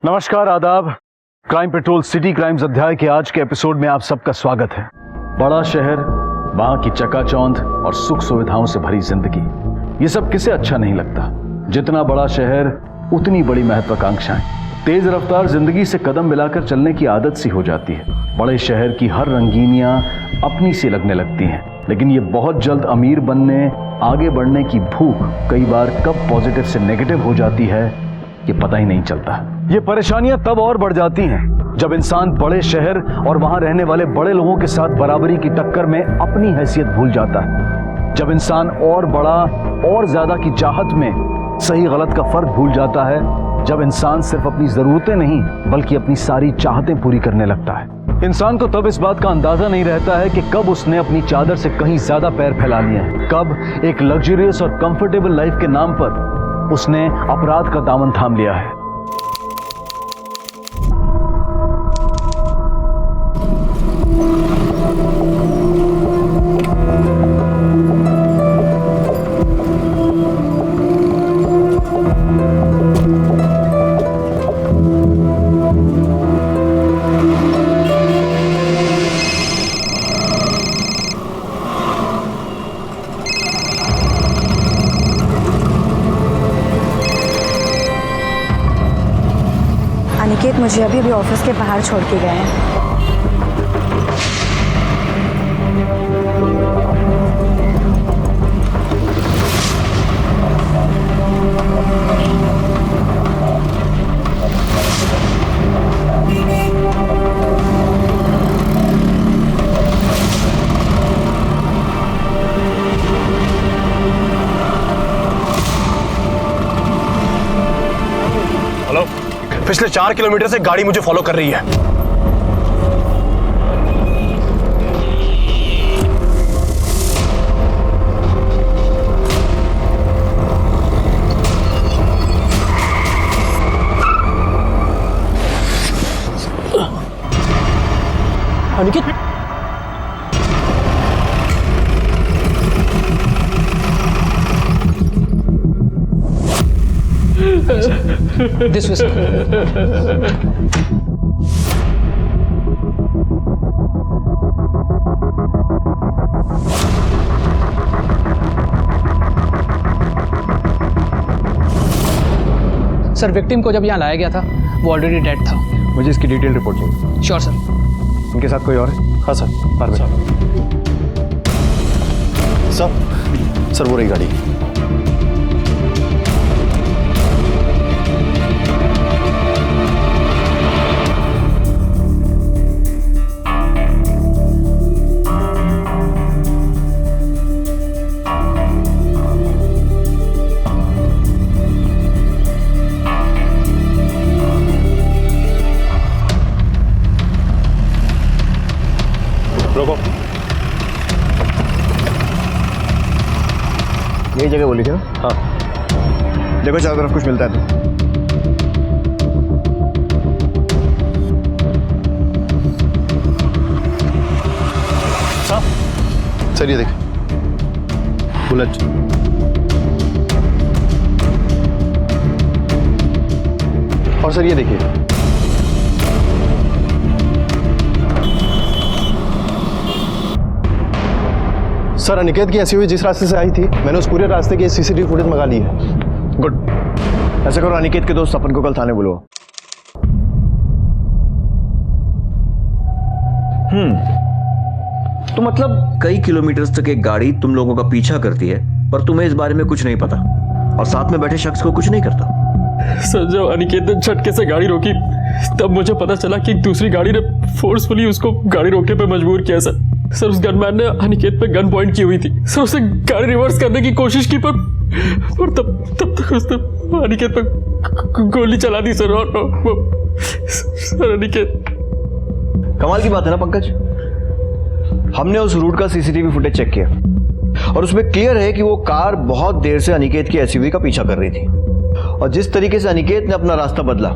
नमस्कार, आदाब। Crime petrol city crimes अध्याय के आज के एपिसोड में आप सबका स्वागत है। बड़ा शहर, वहां की चकाचौंध और सुख सुविधाओं से भरी जिंदगी, ये सब किसे अच्छा नहीं लगता। जितना बड़ा शहर उतनी बड़ी महत्वाकांक्षाएं। तेज रफ्तार जिंदगी से कदम मिलाकर चलने की आदत सी हो जाती है। बड़े शहर की हर रंगीनियां अपनी सी लगने लगती हैं, लेकिन ये बहुत जल्द अमीर बनने, आगे बढ़ने की भूख कई बार कब पॉजिटिव से नेगेटिव हो जाती है ये पता ही नहीं चलता। ये परेशानियां तब और बढ़ जाती हैं जब इंसान बड़े शहर और वहां रहने वाले बड़े लोगों के साथ बराबरी की टक्कर में अपनी हैसियत भूल जाता है। जब इंसान और बड़ा और ज्यादा की चाहत में सही गलत का फर्क भूल जाता है। जब इंसान सिर्फ अपनी जरूरतें नहीं बल्कि अपनी सारी चाहतें पूरी करने लगता है। इंसान को तब इस बात का अंदाजा नहीं रहता है कि कब उसने अपनी चादर से कहीं ज्यादा पैर फैला लिए हैं, कब एक लग्जरियस और कंफर्टेबल लाइफ के नाम पर उसने अपराध का दामन थाम लिया है। अनिकेत मुझे अभी भी ऑफिस के बाहर छोड़ के गए हैं। हेलो, पिछले 4 किलोमीटर से गाड़ी मुझे फॉलो कर रही है। Aniket, This was sir, victim को जब यहाँ लाया गया था वो ऑलरेडी डेड था। मुझे इसकी डिटेल रिपोर्ट चाहिए। Sure sir. उनके साथ कोई और है? हाँ सर, सर वो रही गाड़ी। रोको। यही जगह बोली थी ना? हाँ। देखो चारों तरफ कुछ मिलता है तो। सर ये देखिए, बुलेट। और सर ये देखिए, सर अनिकेत की एसयूवी जिस रास्ते से आई थी मैंने उस पूरे रास्ते की सीसीटीवी फुटेज मंगा ली है। गुड। ऐसा करो, अनिकेत के दोस्त अपन को कल थाने बुलाओ। तो मतलब कई किलोमीटर तक एक गाड़ी तुम लोगों का पीछा करती है पर तुम्हें इस बारे में कुछ नहीं पता और साथ में बैठे शख्स को कुछ नहीं करता। सर, जब अनिकेत ने झटके से गाड़ी रोकी तब मुझे पता चला कि दूसरी गाड़ी ने फोर्सफुली उसको गाड़ी रोकने पे मजबूर किया। सर उस गनमैन ने अनिकेत पे गन पॉइंट की हुई थी। सर उसने गाड़ी रिवर्स करने की कोशिश की पर तब तक उसने अनिकेत पे गोली चला दी सर। और सर अनिकेत। कमाल की बात है ना पंकज, हमने उस रूट का सीसीटीवी फुटेज चेक किया और उसमें क्लियर है कि वो कार बहुत देर से अनिकेत की एसयूवी का पीछा कर रही थी और जिस तरीके से अनिकेत ने अपना रास्ता बदला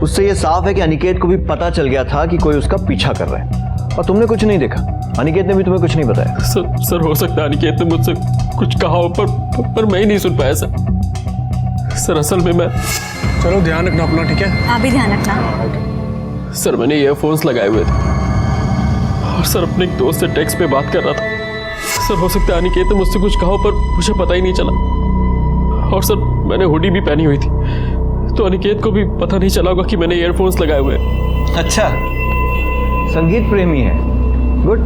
उससे यह साफ है कि अनिकेत को भी पता चल गया था कि कोई उसका पीछा कर रहा है और तुमने कुछ नहीं देखा। अनिकेत ने भी तुम्हें कुछ नहीं बताया। सर हो सकता है अनिकेत ने मुझसे कुछ कहा हो पर मैं ही नहीं सुन पाया सर। असल में मैं चलो ध्यान रखना अपना, ठीक है? आप भी ध्यान रखना। सर मैंने ईयरफोन्स लगाए हुए थे और सर अपने एक दोस्त से टेक्स्ट पे बात कर रहा था। सर हो सकता है अनिकेत ने मुझसे कुछ कहा पर मुझे पता ही नहीं चला। और सर मैंने हुडी भी पहनी हुई थी तो अनिकेत को भी पता नहीं चला होगा कि मैंने ईयरफोन्स लगाए हुए हैं। अच्छा, संगीत प्रेमी है, गुड।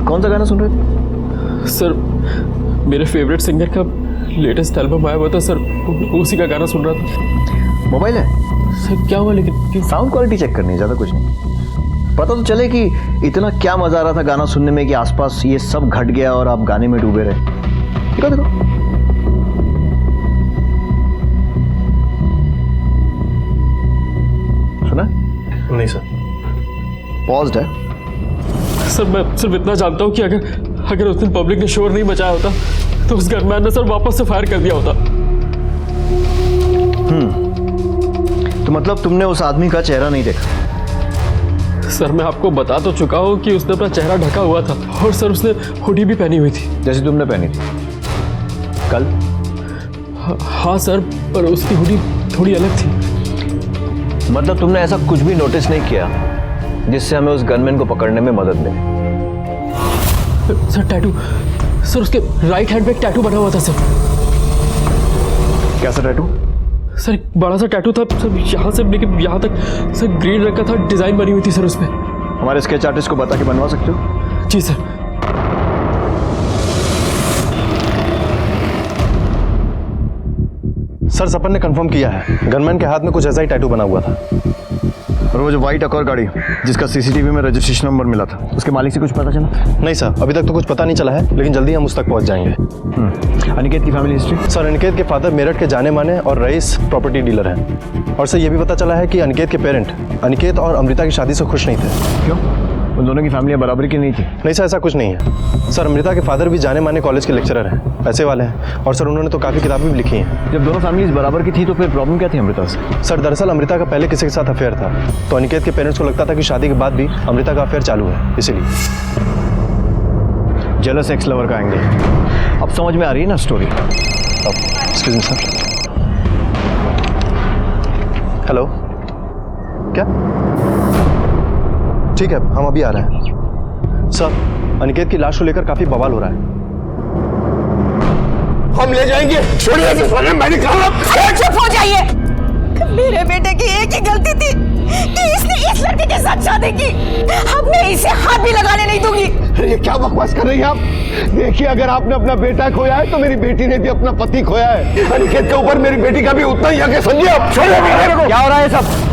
कौन सा गाना सुन रहे थे? सर मेरे फेवरेट सिंगर का लेटेस्ट एल्बम आया हुआ था सर, उसी का गाना सुन रहा था। मोबाइल है? सर क्या हुआ लेकिन? साउंड क्वालिटी चेक करनी है, ज़्यादा कुछ नहीं। पता तो चले कि इतना क्या मजा आ रहा था गाना सुनने में कि आसपास ये सब घट गया और आप गाने में डूबे रहे। देखो देखो, सुना? नहीं सर। पॉज्ड है। सर मैं सिर्फ इतना जानता हूँ कि अगर उस दिन पब्लिक ने शोर नहीं मचाया होता तो उस गनमैन ने सर वापस से फायर कर दिया होता। तो मतलब तुमने उस आदमी का चेहरा नहीं देखा? सर मैं आपको बता तो चुका हूँ कि उसने अपना चेहरा ढका हुआ था और सर उसने हुडी भी पहनी हुई थी जैसे तुमने पहनी थी कल? हाँ सर, पर उसकी हुडी थोड़ी अलग थी। मतलब तुमने ऐसा कुछ भी नोटिस नहीं किया जिससे हमें उस गनमैन को पकड़ने में मदद मिले? सर टैटू, सर उसके राइट हैंड पे एक टैटू बना हुआ था सर। कैसा टैटू? सर एक बड़ा सा टैटू था सर, यहाँ से लेके यहाँ तक सर ग्रीन रंग का था, डिजाइन बनी हुई थी सर उसमें। हमारे स्केच आर्टिस्ट को बता के बनवा सकते हो? जी सर। सर सपन ने कंफर्म किया है, गनमैन के हाथ में कुछ ऐसा ही टैटू बना हुआ था। और वो जो व्हाइट अकॉर गाड़ी जिसका सीसीटीवी में रजिस्ट्रेशन नंबर मिला था, उसके मालिक से कुछ पता चला? नहीं सर, अभी तक तो कुछ पता नहीं चला है, लेकिन जल्दी हम उस तक पहुंच जाएंगे। अनिकेत की फैमिली हिस्ट्री? सर अनिकेत के फादर मेरठ के जाने माने और रईस प्रॉपर्टी डीलर हैं। और सर ये भी पता चला है कि अनिकेत के पेरेंट अनिकेत और अमृता की शादी से खुश नहीं थे। क्यों? उन दोनों की फैमिलियाँ बराबरी की नहीं थी? नहीं सर, ऐसा कुछ नहीं है। सर अमृता के फादर भी जाने माने कॉलेज के लेक्चरर हैं, पैसे वाले हैं, और सर उन्होंने तो काफ़ी किताबें भी लिखी हैं। जब दोनों फैमिलीज बराबर की थी तो फिर प्रॉब्लम क्या थी अमृता से? सर दरअसल अमृता का पहले किसी के साथ अफेयर था, तो अनिकेत के पेरेंट्स को लगता था कि शादी के बाद भी अमृता का अफेयर चालू है, इसीलिए। जेलस एक्स लवर का एंगल अब समझ में आ रही है ना story? Excuse me sir. Hello, क्या? ठीक है, हम अभी आ रहे हैं। सर अनिकेत की लाश को लेकर काफी बवाल हो रहा है। हम ले जाएंगे, छोड़िए इसे, मैं निकाल। अरे चुप हो जाइए। मेरे बेटे की एक ही गलती थी कि इसने इस लड़के के साथ शादी की। अब मैं इसे हाथ भी लगाने नहीं दूंगी। ये क्या बकवास कर रही हैं आप? देखिए, अगर आपने अपना बेटा खोया है तो मेरी बेटी ने भी अपना पति खोया है। अनिकेत के ऊपर मेरी बेटी का भी उतना ही हक है, समझिए आप। छोड़िए मेरे को। क्या हो रहा है सब?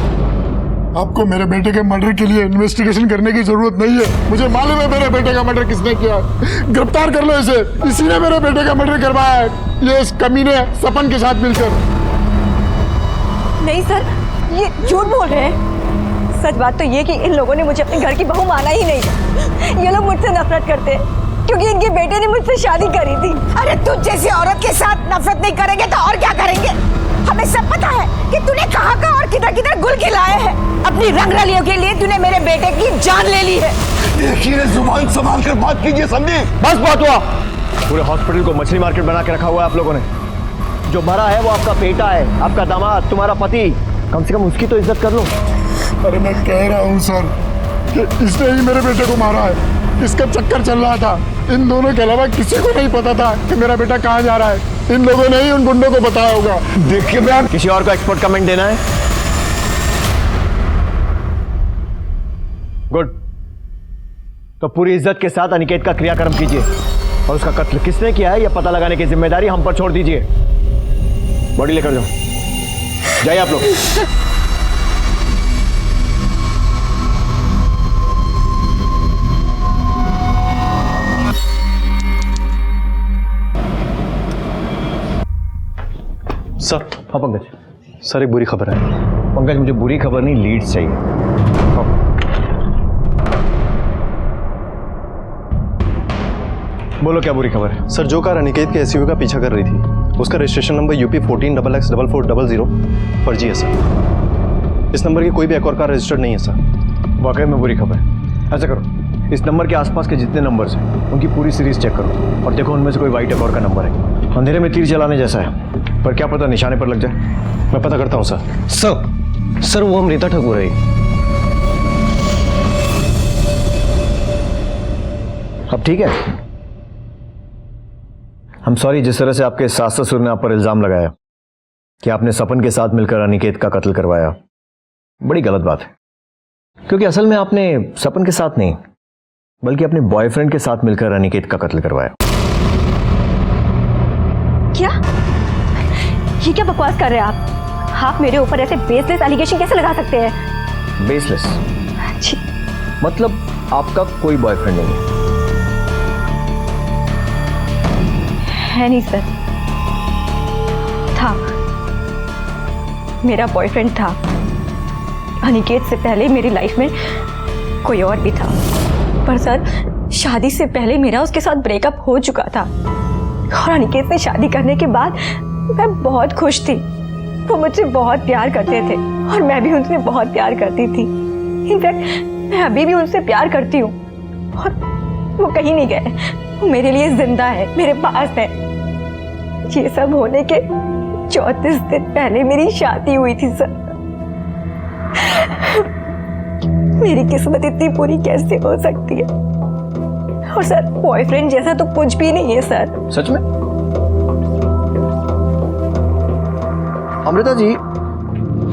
आपको मेरे बेटे के मर्डर के लिए इन्वेस्टिगेशन करने की जरूरत नहीं है। मुझे मालूम है मेरे बेटे का मर्डर किसने किया। गिरफ्तार कर लो इसे, इसी ने मेरे बेटे का मर्डर करवाया है, ये इस कमीने सपन के साथ मिलकर। नहीं सर, ये झूठ बोल रहे हैं। सच बात तो ये कि इन लोगों ने मुझे अपने घर की बहू माना ही नहीं। ये लोग मुझसे नफरत करते हैं क्योंकि इनके बेटे ने मुझसे शादी करी थी। अरे तुझ जैसी औरत के साथ नफरत नहीं करेंगे तो और क्या करेंगे? हमें सब पता है कि तूने कहाँ और किधर गुल खिलाए हैं। अपनी रंगरलियों के लिए तूने मेरे बेटे की जान ले ली है। देखिए, जुबान संभाल कर बात कीजिए संदीप। बस बात हुआ। पूरे हॉस्पिटल को मछली मार्केट बना के रखा हुआ है आप लोगों ने। जो मरा है वो आपका बेटा है, आपका दामाद, तुम्हारा पति। कम से कम उसकी तो इज्जत कर लो। अरे मैं कह रहा हूँ सर कि इसने ही मेरे बेटे को मारा है। इसका चक्कर चल रहा था। इन दोनों के अलावा किसी को नहीं पता था कि मेरा बेटा कहाँ जा रहा है। इन लोगों ने ही उन गुंडों को बताया होगा। देखिए मैम, किसी और को एक्सपर्ट कमेंट देना है? गुड। तो पूरी इज्जत के साथ अनिकेत का क्रियाक्रम कीजिए और उसका कत्ल किसने किया है यह पता लगाने की जिम्मेदारी हम पर छोड़ दीजिए। बॉडी लेकर जाओ, जाइए आप लोग। सर। हाँ पंकज। सर एक बुरी खबर है। पंकज मुझे बुरी खबर नहीं, लीड्स चाहिए। हाँ। बोलो क्या बुरी खबर है? सर जो कार अनिकेत के एसयूवी का पीछा कर रही थी उसका रजिस्ट्रेशन नंबर UP 14XX4400 फर्जी है सर। इस नंबर की कोई भी एक और कार रजिस्टर्ड नहीं है सर। वाकई में बुरी खबर है। ऐसा करो, इस नंबर के आसपास के जितने नंबर्स हैं उनकी पूरी सीरीज चेक करो और देखो उनमें से कोई वाइट अकॉर का नंबर है। अंधेरे में तीर चलाने जैसा है, पर क्या पता निशाने पर लग जाए। मैं पता करता हूँ सर। सर वो अमृता ठाकुर है। अब ठीक है। हम सॉरी जिस तरह से आपके सास ससुर ने आप पर इल्जाम लगाया कि आपने सपन के साथ मिलकर अनिकेत का कत्ल करवाया, बड़ी गलत बात है। क्योंकि असल में आपने सपन के साथ नहीं बल्कि अपने बॉयफ्रेंड के साथ मिलकर अनिकेत का कत्ल करवाया। क्या? ये क्या बकवास कर रहे हैं आप मेरे ऊपर ऐसे बेसलेस एलिगेशन कैसे लगा सकते हैं? बेसलेस छी, मतलब आपका कोई बॉयफ्रेंड नहीं है? नहीं सर, था। मेरा बॉयफ्रेंड था। अनिकेत से पहले मेरी लाइफ में कोई और भी था, पर सर शादी से पहले मेरा उसके साथ ब्रेकअप हो चुका था। और अनिकेत से शादी करने के बाद मैं बहुत खुश थी। वो मुझसे बहुत प्यार करते थे और मैं भी उनसे बहुत प्यार करती थी। इनफैक्ट मैं अभी भी उनसे प्यार करती हूँ और वो कहीं नहीं गए। वो मेरे लिए जिंदा है, मेरे पास है। ये सब होने के 34 दिन पहले मेरी शादी हुई थी सर। मेरी किस्मत इतनी बुरी कैसे हो सकती है? और सर बॉयफ्रेंड जैसा तो कुछ भी नहीं है सर। सच में? अमृता जी,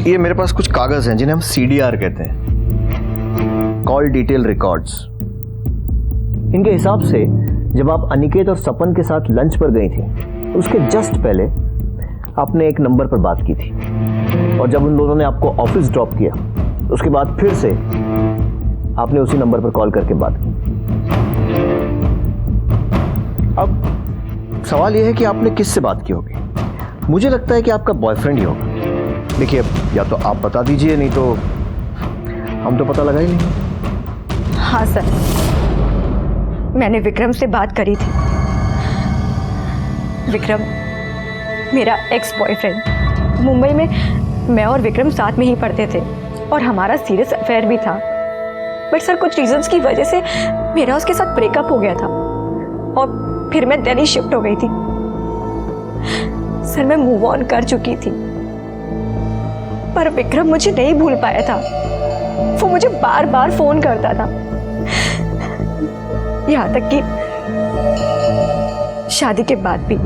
ये मेरे पास कुछ कागज हैं जिन्हें हम CDR कहते हैं, कॉल डिटेल रिकॉर्ड्स। इनके हिसाब से जब आप अनिकेत और सपन के साथ लंच पर गई थी, उसके जस्ट पहले आपने एक नंबर पर बात की थी, और जब उन दोनों ने आपको ऑफिस ड्रॉप किया उसके बाद फिर से आपने उसी नंबर पर कॉल करके बात की। अब सवाल यह है कि आपने किससे बात की होगी? मुझे लगता है कि आपका बॉयफ्रेंड ही होगा। देखिए, या तो आप बता दीजिए, नहीं तो हम तो पता लगा ही नहीं। हाँ सर, मैंने विक्रम से बात करी थी। विक्रम मेरा एक्स बॉयफ्रेंड। मुंबई में मैं और विक्रम साथ में ही पढ़ते थे और हमारा सीरियस अफेयर भी था। बट सर कुछ रीजंस की वजह से मेरा उसके साथ ब्रेकअप हो गया था और फिर मैं दिल्ली शिफ्ट हो गई थी। सर मैं मूव ऑन कर चुकी थी, पर विक्रम मुझे नहीं भूल पाया था। वो मुझे बार बार फोन करता था, यहाँ तक कि शादी के बाद भी।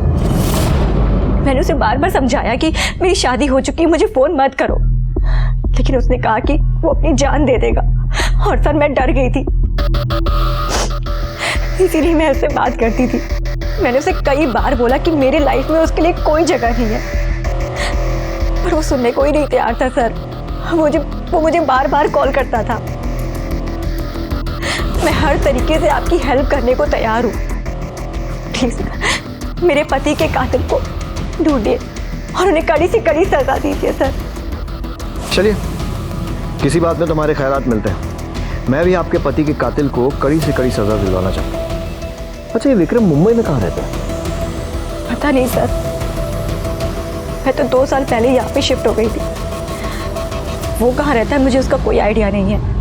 मैंने उसे बार बार समझाया कि मेरी शादी हो चुकी है, मुझे फोन मत करो, लेकिन उसने कहा कि वो अपनी जान दे देगा। और सर मैं डर गई थी, इसीलिए मैं उससे बात करती थी। मैंने उसे कई बार बोला कि मेरी लाइफ में उसके लिए कोई जगह नहीं है, पर वो सुनने को ही नहीं तैयार था सर। वो मुझे बार बार कॉल करता था। मैं हर तरीके से आपकी हेल्प करने को तैयार हूँ। प्लीज मेरे पति के कातिल को ढूंढिए और उन्हें कड़ी से कड़ी सजा दीजिए सर। चलिए, किसी बात में तुम्हारे ख्यालात मिलते हैं। मैं भी आपके पति के कातिल को कड़ी से कड़ी सजा दिलवाना चाहता हूँ। अच्छा, ये विक्रम मुंबई में कहाँ रहता है? पता नहीं सर, मैं तो 2 साल पहले यहाँ पे शिफ्ट हो गई थी। वो कहाँ रहता है मुझे उसका कोई आइडिया नहीं है।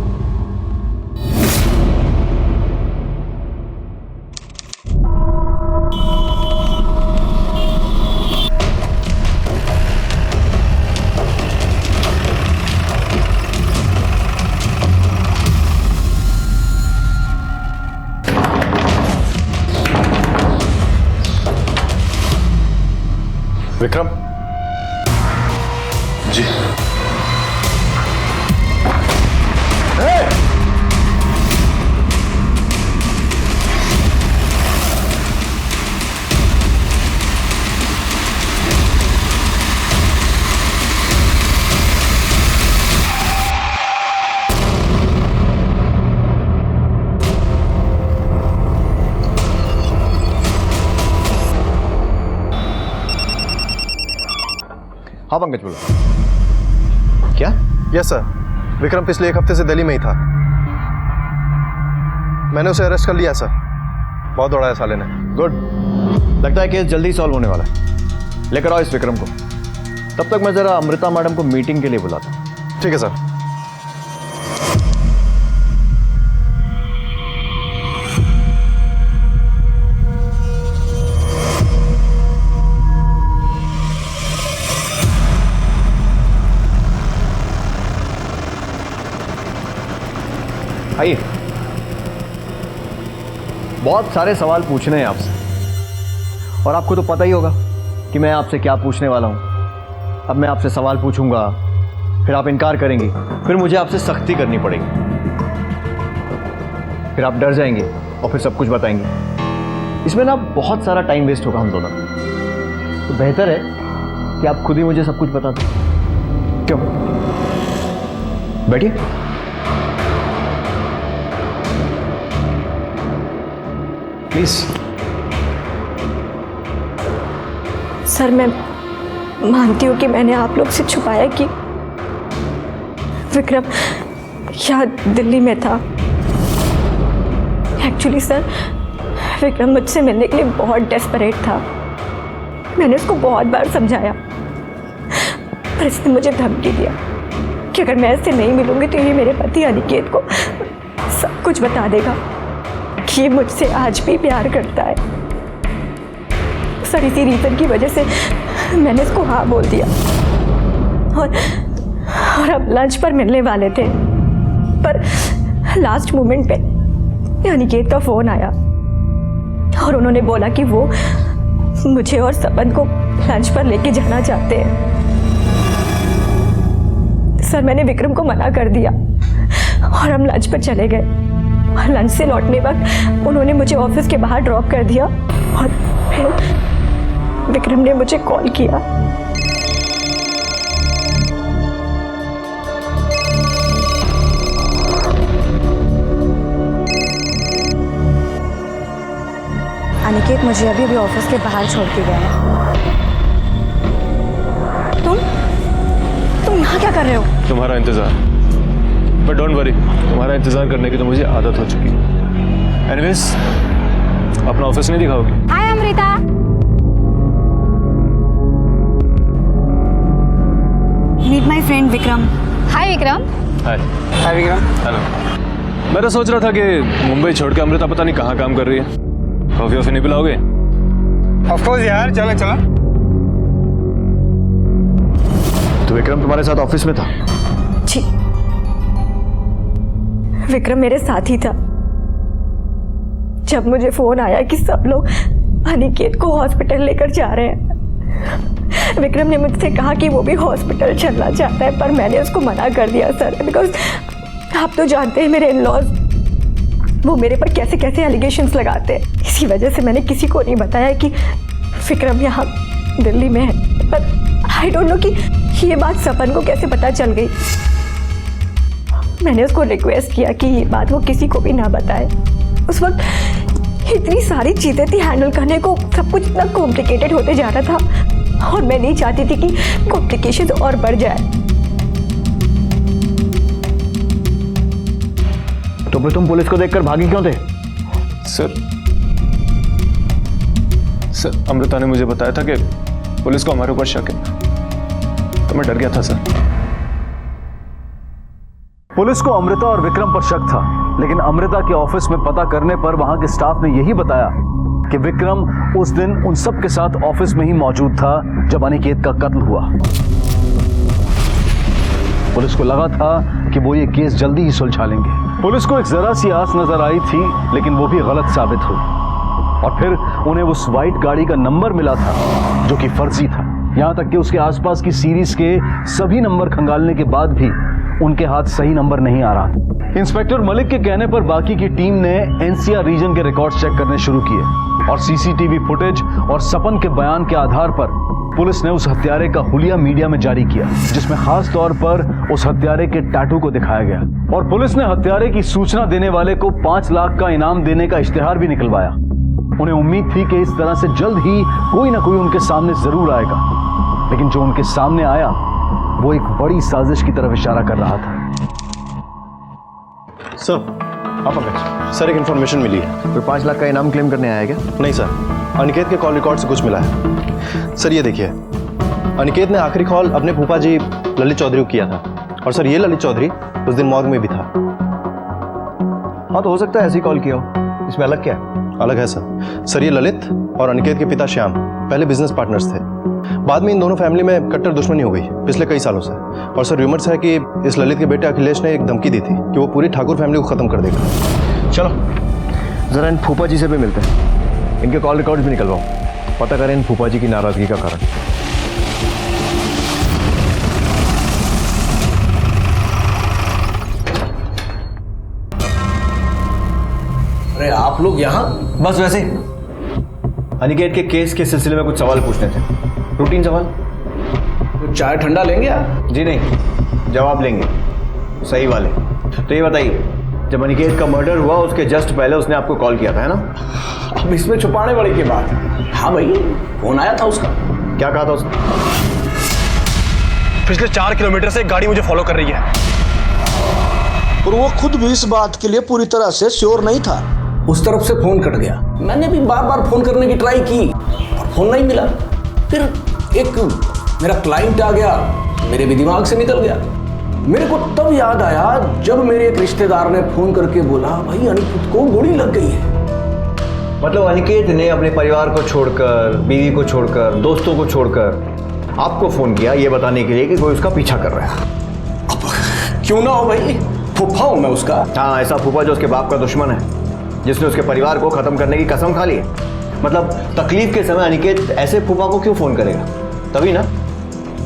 विक्रम जी। हाँ पंकज, बोलो। क्या? यस सर, विक्रम पिछले 1 हफ्ते से दिल्ली में ही था। मैंने उसे अरेस्ट कर लिया सर। बहुत दौड़ाया साले ने। गुड, लगता है केस जल्दी सॉल्व होने वाला है। लेकर आओ इस विक्रम को। तब तक मैं जरा अमृता मैडम को मीटिंग के लिए बुलाता हूँ। ठीक है सर। आइए। बहुत सारे सवाल पूछने हैं आपसे, और आपको तो पता ही होगा कि मैं आपसे क्या पूछने वाला हूं। अब मैं आपसे सवाल पूछूंगा, फिर आप इनकार करेंगी, फिर मुझे आपसे सख्ती करनी पड़ेगी, फिर आप डर जाएंगे और फिर सब कुछ बताएंगे। इसमें ना बहुत सारा टाइम वेस्ट होगा हम दोनों का। तो बेहतर है कि आप खुद ही मुझे सब कुछ बता दो। क्यों? बैठिए। प्लीज। सर, मैं मानती हूँ कि मैंने आप लोग से छुपाया कि विक्रम यहाँ दिल्ली में था। एक्चुअली सर, विक्रम मुझसे मिलने के लिए बहुत डेस्परेट था। मैंने उसको बहुत बार समझाया, पर इसने मुझे धमकी दिया कि अगर मैं इससे नहीं मिलूंगी तो ये मेरे पति अनिकेत को सब कुछ बता देगा कि ये मुझसे आज भी प्यार करता है। सर, इसी रीजन की वजह से मैंने इसको हाँ बोल दिया, और अब लंच पर मिलने वाले थे, पर लास्ट मोमेंट पे अनिकेत का फोन आया और उन्होंने बोला कि वो मुझे और सपन को लंच पर लेके जाना चाहते हैं। सर, मैंने विक्रम को मना कर दिया और हम लंच पर चले गए। और लंच से लौटने वक्त उन्होंने मुझे ऑफिस के बाहर ड्रॉप कर दिया और फिर विक्रम ने मुझे कॉल किया। अनिकेत मुझे अभी भी ऑफिस के बाहर छोड़ के गया है। तुम यहाँ क्या कर रहे हो? तुम्हारा इंतजार। बट डोंट वरी, तुम्हारा इंतजार करने की तो मुझे आदत हो चुकी है। एनीवेज, अपना ऑफिस नहीं दिखाओगे? Hi Amrita. Meet my friend Vikram. Hi Vikram. Hi. Hi Vikram. Hello. मैं तो सोच रहा था कि मुंबई छोड़ के अमृता पता नहीं कहाँ काम कर रही है। कॉफी वॉफी नहीं पिलाओगे? ऑफ कोर्स यार, चलो चलो। तो विक्रम तुम्हारे साथ ऑफिस में था? जी, विक्रम मेरे साथ ही था। जब मुझे फोन आया कि सब लोग अनिकेत को हॉस्पिटल लेकर जा रहे हैं, विक्रम ने मुझसे कहा कि वो भी हॉस्पिटल चलना चाहता है, पर मैंने उसको मना कर दिया सर, बिकॉज आप तो जानते हैं मेरे इन-लॉज वो मेरे पर कैसे कैसे एलिगेशंस लगाते हैं। इसी वजह से मैंने किसी को नहीं बताया कि विक्रम यहाँ दिल्ली में है। पर आई डोंट नो कि ये बात सपन को कैसे पता चल गई। मैंने उसको रिक्वेस्ट किया कि ये बात वो किसी को भी ना बताए। उस वक्त इतनी सारी चीज़ें थी हैंडल करने को, सब कुछ इतना कॉम्प्लिकेटेड होते जा रहा था और मैं नहीं चाहती थी कि कॉम्प्लिकेशन और बढ़ जाए। तो फिर तुम पुलिस को देखकर भागी क्यों थे? सर, अमृता ने मुझे बताया था कि पुलिस को हमारे ऊपर शक है, तो मैं डर गया था सर। पुलिस को अमृता और विक्रम पर शक था, लेकिन अमृता के ऑफिस में पता करने पर वहां के स्टाफ ने यही बताया कि विक्रम उस दिन उन सब के साथ ऑफिस में ही मौजूद था जब अनिकेत का कत्ल हुआ। पुलिस को लगा था कि वो ये केस जल्दी ही सुलझा लेंगे। पुलिस को एक जरा सी आस नजर आई थी, लेकिन वो भी गलत साबित हुई और फिर उन्हें उस वाइट गाड़ी का नंबर मिला था जो कि फर्जी था। यहां तक कि उसके आसपास की सीरीज के सभी नंबर खंगालने के बाद भी उनके हाथ सही नंबर नहीं आ रहा था। इंस्पेक्टर मलिक के कहने पर बाकी की टीम ने एनसीआर रीजन के रिकॉर्ड्स चेक करने शुरू किए और सीसीटीवी फुटेज और सपन के बयान के आधार पर पुलिस ने उस हत्यारे का हुलिया मीडिया में जारी किया, जिसमें खास तौर पर उस हत्यारे के टैटू को दिखाया गया और पुलिस ने हत्यारे की सूचना देने वाले को 5 लाख का इनाम देने का इश्तिहार भी निकलवाया। उन्हें उम्मीद थी कि इस तरह से जल्द ही कोई ना कोई उनके सामने जरूर आएगा, लेकिन जो उनके सामने आया वो एक बड़ी साजिश की तरफ इशारा कर रहा था। सर, आप सर, एक इन्फॉर्मेशन मिली है। फिर 5 लाख का इनाम क्लेम करने आया क्या? नहीं सर, अनिकेत के कॉल रिकॉर्ड से कुछ मिला है। सर ये देखिए, अनिकेत ने आखिरी कॉल अपने फूफा जी ललित चौधरी को किया था और सर ये ललित चौधरी उस दिन मॉर्ग में भी था। हाँ, तो हो सकता है ऐसी कॉल किया हो, इसमें अलग क्या है? अलग है सर ये ललित और अनिकेत के पिता श्याम पहले बिजनेस पार्टनर्स थे। बाद में इन दोनों फैमिली में कट्टर दुश्मनी हो गई पिछले कई सालों से। और सर रूमर्स है कि इस ललित के बेटे अखिलेश ने एक धमकी दी थी कि वो पूरी ठाकुर फैमिली को खत्म कर देगा। चलो जरा इन फूफा जी से भी मिलते हैं, इनके कॉल रिकॉर्ड्स भी निकलवाओ, पता करें इन फूफा जी की नाराजगी का कारण। अरे आप लोग यहाँ? बस वैसे ही अनिकेत के केस के सिलसिले में कुछ सवाल पूछने थे, रूटीन सवाल। तो चाय ठंडा लेंगे आप? जी नहीं, जवाब लेंगे सही वाले। तो ये बताइए, जब अनिकेत का मर्डर हुआ उसके जस्ट पहले उसने आपको कॉल किया था, है ना? अब इसमें छुपाने वाली की बात? हाँ भाई, फोन आया था उसका। क्या कहा था उसने? पिछले 4 किलोमीटर से एक गाड़ी मुझे फॉलो कर रही है। और वो खुद भी इस बात के लिए पूरी तरह से श्योर नहीं था। उस तरफ से फोन कट गया। मैंने भी बार बार फोन करने की ट्राई की और फोन नहीं मिला। फिर एक मेरा क्लाइंट आ गया, मेरे भी दिमाग से निकल गया। मेरे को तब याद आया जब मेरे एक रिश्तेदार ने फोन करके बोला भाई अनिकेत को गोली लग गई है। मतलब अनिकेत ने अपने परिवार को छोड़कर, बीवी को छोड़कर, दोस्तों को छोड़कर आपको फोन किया ये बताने के लिए कि कोई उसका पीछा कर रहा है। अब क्यों ना हो भाई, फूफा हूं मैं उसका। हाँ, ऐसा फूफा जो उसके बाप का दुश्मन है, जिसने उसके परिवार को खत्म करने की कसम खा ली है। मतलब तकलीफ के समय अनिकेत ऐसे फूफा को क्यों फोन करेगा? तभी ना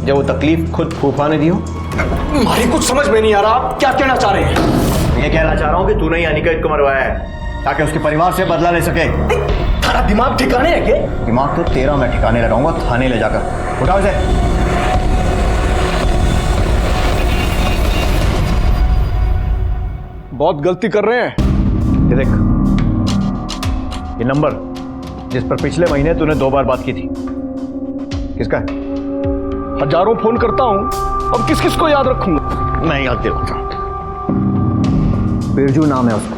जब वो तकलीफ खुद फूफा ने दी हो। मारी कुछ समझ में नहीं आ रहा, आप क्या कहना चाह रहे हैं? ये कहना चाह रहा हूँ कि तूने ही अनिकेत को मरवाया है ताकि उसके परिवार से बदला ले सके। तेरा दिमाग ठिकाने है क्या? दिमाग तो तेरा मैं ठिकाने लगाऊंगा थाने ले जाकर। उठाओ इसे। बहुत गलती कर रहे हैं। ये देख, ये नंबर जिस पर पिछले महीने तूने 2 बार बात की थी, किसका है? हजारों फोन करता हूं, अब किस किस को याद रखूंगा? मैं याद दिलाता हूं। बिरजू नाम है उसका,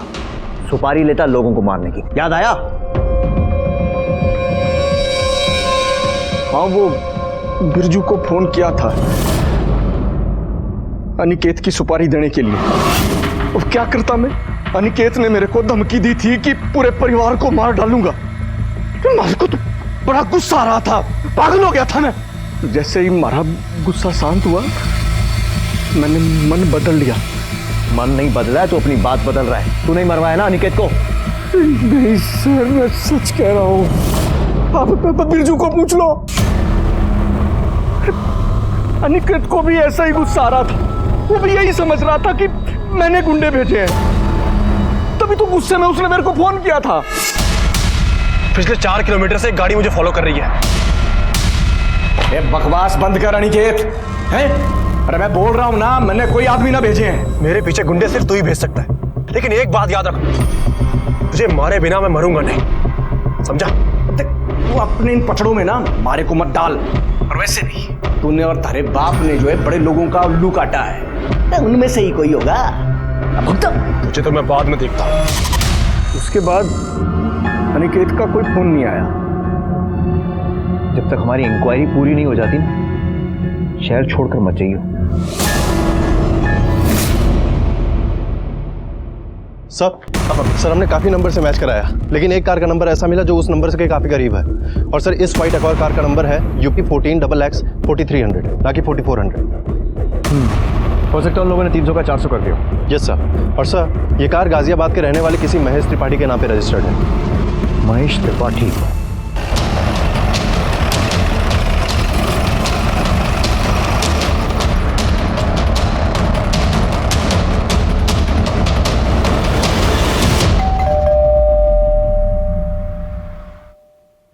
सुपारी लेता लोगों को मारने की। याद आया? हाँ, वो बिरजू को फोन किया था अनिकेत की सुपारी देने के लिए। और क्या करता मैं? अनिकेत ने मेरे को धमकी दी थी कि पूरे परिवार को मार डालूंगा। मेरे को तो बड़ा गुस्सा आ रहा था, पागल हो गया था मैं। जैसे ही मारा गुस्सा शांत हुआ, मैंने मन बदल लिया। मन नहीं बदला है तो अपनी बात बदल रहा है। तू नहीं मरवाया ना अनिकेत को? नहीं सर, मैं सच कह रहा हूं। आप बिरजू को पूछ लो। अनिकेत को भी ऐसा ही गुस्सा आ रहा था, वो भी यही समझ रहा था कि मैंने गुंडे भेजे हैं। तभी तो गुस्से में उसने मेरे को फोन किया था। पिछले 4 किलोमीटर से एक गाड़ी मुझे फॉलो कर रही है। ये बकवास बंद कर अनिकेत, हैं? अरे मैं बोल रहा हूं ना, मैंने कोई आदमी ना भेजे हैं। मेरे पीछे गुंडे सिर्फ तू ही भेज सकता है, लेकिन एक बात याद रख, तुझे मारे बिना मैं मरूंगा नहीं, समझा? तू अपने इन पचड़ों में ना मारे को मत डाल। और वैसे भी तूने और तारे बाप ने जो है बड़े लोगों का उल्लू काटा है, उनमें से ही कोई होगा। तुझे तो मैं बाद में देखता हूं। उसके बाद अनिकेत का कोई फोन नहीं आया। जब तक हमारी इंक्वायरी पूरी नहीं हो जाती ना, शहर छोड़कर मत जाइयो। सर हमने काफी नंबर से मैच कराया, लेकिन एक कार का नंबर ऐसा मिला जो उस नंबर से काफी करीब है। और सर इस वाइट एक्वायर कार का नंबर है UP 14XX 4300, ना कि 4400। हो सकता है उन लोगों ने 300 का 400 कर दिया। Yes sir. और सर ये कार गाजियाबाद के रहने वाले किसी महेश त्रिपाठी के नाम पे रजिस्टर्ड है। महेश त्रिपाठी?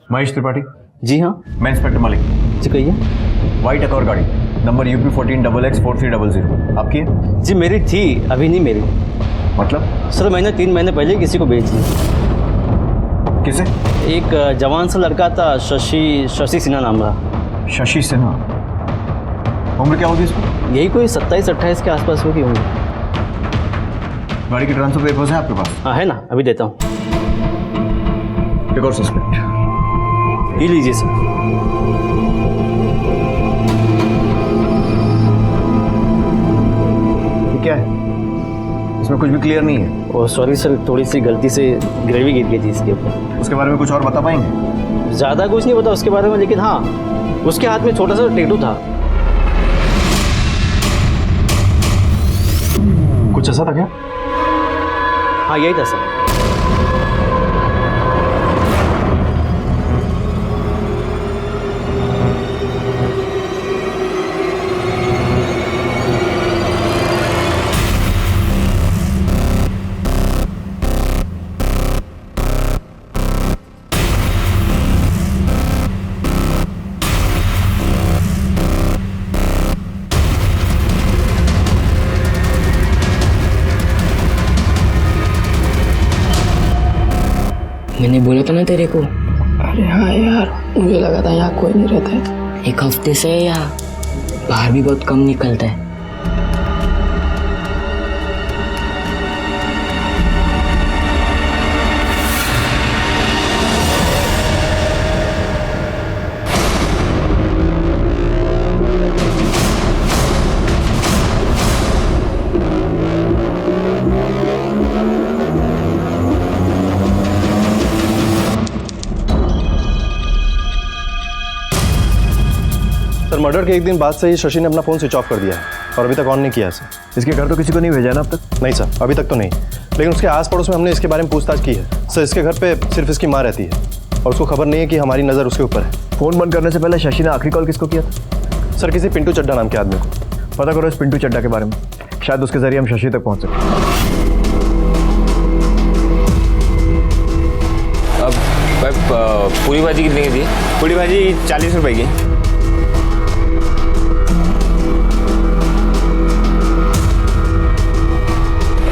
महेश त्रिपाठी? जी हाँ। मैं इंस्पेक्टर मलिक। जी कहिए। व्हाइट एक्वायर गाड़ी नंबर UP 14XX 4300 आपकी है? जी मेरी थी, अभी नहीं मेरी। मतलब? सर मैंने 3 महीने पहले किसी को बेच दी। किसे? एक जवान सा लड़का था, शशि सिन्हा नाम रहा। शशि सिन्हा? उम्र क्या होगी इसकी? यही कोई 27-28 के आसपास होगी होंगी। गाड़ी की ट्रांसफर पेपर्स है आपके पास? हाँ है ना, अभी देता हूँ। एक और सस्पेक्ट ये लीजिए सर। ये क्या है? इसमें कुछ भी क्लियर नहीं है। और सॉरी सर, थोड़ी सी गलती से ग्रेवी गिर गई थी इसके ऊपर। उसके बारे में कुछ और बता पाएंगे? ज़्यादा कुछ नहीं पता उसके बारे में, लेकिन हाँ, उसके हाथ में छोटा सा टैटू था। कुछ ऐसा था क्या? हाँ, यही था सर। मैंने बोला था ना तेरे को। अरे हाँ यार, मुझे लगा था यहाँ कोई नहीं रहता है। एक हफ्ते से यहाँ बाहर भी बहुत कम निकलता है। सर मर्डर के एक दिन बाद से ही शशि ने अपना फ़ोन स्विच ऑफ कर दिया है और अभी तक ऑन नहीं किया है सर। इसके घर तो किसी को नहीं भेजा ना अब तक? नहीं सर, अभी तक तो नहीं, लेकिन उसके आस पड़ोस में हमने इसके बारे में पूछताछ की है सर। इसके घर पे सिर्फ इसकी माँ रहती है और उसको खबर नहीं है कि हमारी नज़र उसके ऊपर है। फ़ोन बंद करने से पहले शशि ने आखिरी कॉल किसको किया था? सर किसी पिंटू चड्डा नाम के आदमी को। पता करो इस पिंटू चड्डा के बारे में, शायद उसके जरिए हम शशि तक पहुंच सकें। अब पूरी भाजी कितने की थी? पूरी भाजी 40 रुपए की।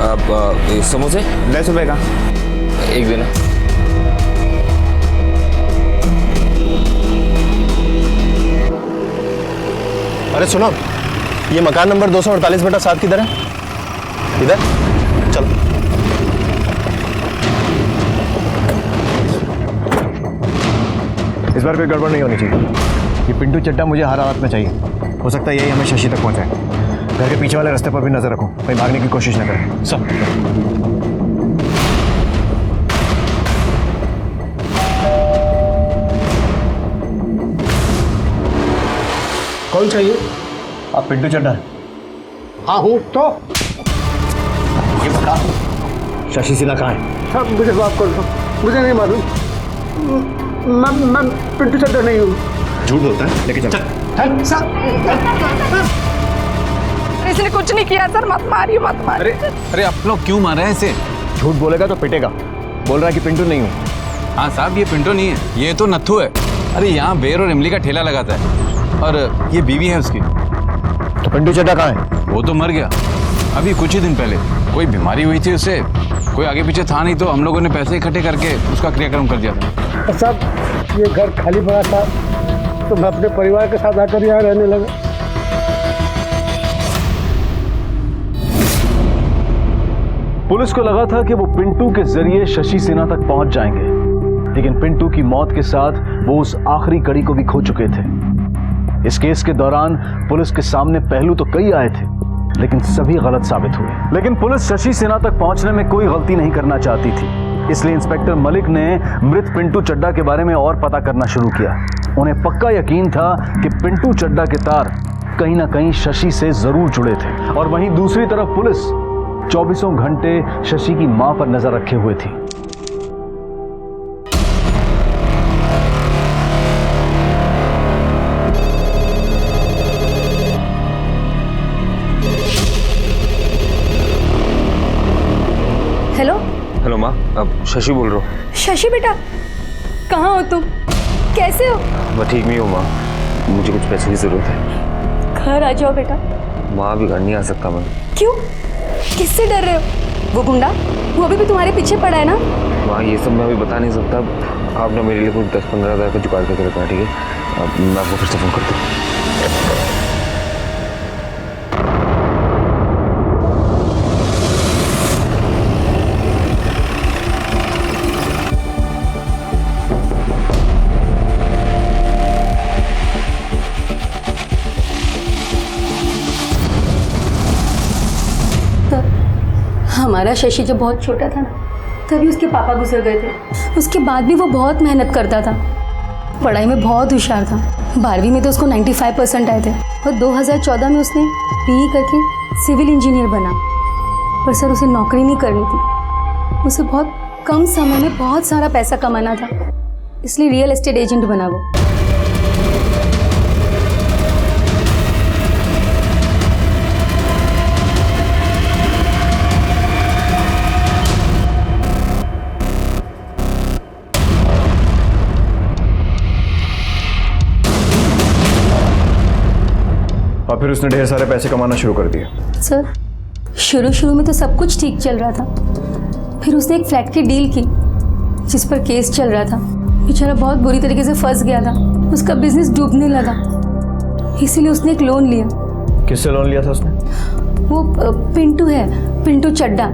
अब समोसे 10 रुपए का एक देना। अरे सुनो, ये मकान नंबर 248/7 किधर है? इधर चलो। इस बार कोई गड़बड़ नहीं होनी चाहिए। ये पिंटू चड्डा मुझे हर हालत में चाहिए। हो सकता है यही हमें शशि तक पहुंचाए। घर के पीछे वाले रास्ते पर भी नजर रखो, कहीं भागने की कोशिश न करें। सब कौन चाहिए? आप पिंटू चड्डा है? हाँ हूँ। तो ये बता, शशि सिन्हा कहाँ है? सब मुझे माफ कर दो, मुझे नहीं मालूम। मैं पिंटू चड्डा नहीं हूँ। झूठ बोलता है, लेके चल। इसने कुछ नहीं किया सर, मत मारिए मत मारिए। अरे आप लोग क्यों मार रहे हैं इसे? झूठ बोलेगा तो पिटेगा। बोल रहा है कि पिंटू नहीं हूँ। हाँ साहब, ये पिंटू नहीं है, ये तो नत्थू है। अरे यहाँ बेर और इमली का ठेला लगाता है और ये बीवी है उसकी। तो पिंटू चड्डा कहाँ है? वो तो मर गया अभी कुछ ही दिन पहले। कोई बीमारी हुई थी उसे, कोई आगे पीछे था नहीं, तो हम लोगों ने पैसे इकट्ठे करके उसका क्रियाक्रम कर दिया था। सब ये घर खाली पड़ा था तो मैं अपने परिवार के साथ आकर यहाँ रहने लगा। पुलिस को लगा था कि वो पिंटू के जरिए शशि सिन्हा तक पहुंच जाएंगे, लेकिन पिंटू की मौत के साथ वो उस आखिरी कड़ी को भी खो चुके थे। इस केस के दौरान पुलिस के सामने पहलू तो कई आए थे, लेकिन सभी गलत साबित हुए। लेकिन पुलिस शशि सिन्हा तक पहुंचने में कोई गलती नहीं करना चाहती थी, इसलिए इंस्पेक्टर मलिक ने मृत पिंटू चड्डा के बारे में और पता करना शुरू किया। उन्हें पक्का यकीन था कि पिंटू चड्डा के तार कहीं ना कहीं शशि से जरूर जुड़े थे। और वहीं दूसरी तरफ पुलिस 24 घंटे शशि की मां पर नजर रखे हुए थी। हेलो हेलो माँ, अब शशि बोल रहा हूँ। शशि बेटा, कहाँ हो तुम? कैसे हो? मैं ठीक नहीं हूँ माँ, मुझे कुछ पैसों की जरूरत है। घर आ जाओ बेटा। माँ अभी घर नहीं आ सकता मैं। क्यों? किससे डर रहे हो? वो गुंडा, वो अभी भी तुम्हारे पीछे पड़ा है ना? माँ ये सब मैं अभी बता नहीं सकता। आप ना मेरे लिए कुछ 10-15 हज़ार का जुगाड़ करके रखना, ठीक है? अब मैं आपको फिर से फोन करता हूँ। हमारा शशि जब बहुत छोटा था ना, तभी उसके पापा गुजर गए थे। उसके बाद भी वो बहुत मेहनत करता था, पढ़ाई में बहुत होशियार था। 12वीं में तो उसको 95% आए थे और 2014 में उसने BE करके सिविल इंजीनियर बना। पर सर उसे नौकरी नहीं करनी थी, उसे बहुत कम समय में बहुत सारा पैसा कमाना था, इसलिए रियल एस्टेट एजेंट बना वो। और फिर उसने ढेर सारे पैसे कमाना शुरू कर दिए। सर शुरू में तो सब कुछ ठीक चल रहा था, फिर उसने एक फ्लैट की डील की जिस पर केस चल रहा था। बेचारा बहुत बुरी तरीके से फंस गया था, उसका बिजनेस डूबने लगा, इसीलिए उसने एक लोन लिया। किससे लोन लिया था उसने? वो पिंटू है, पिंटू चड्डा।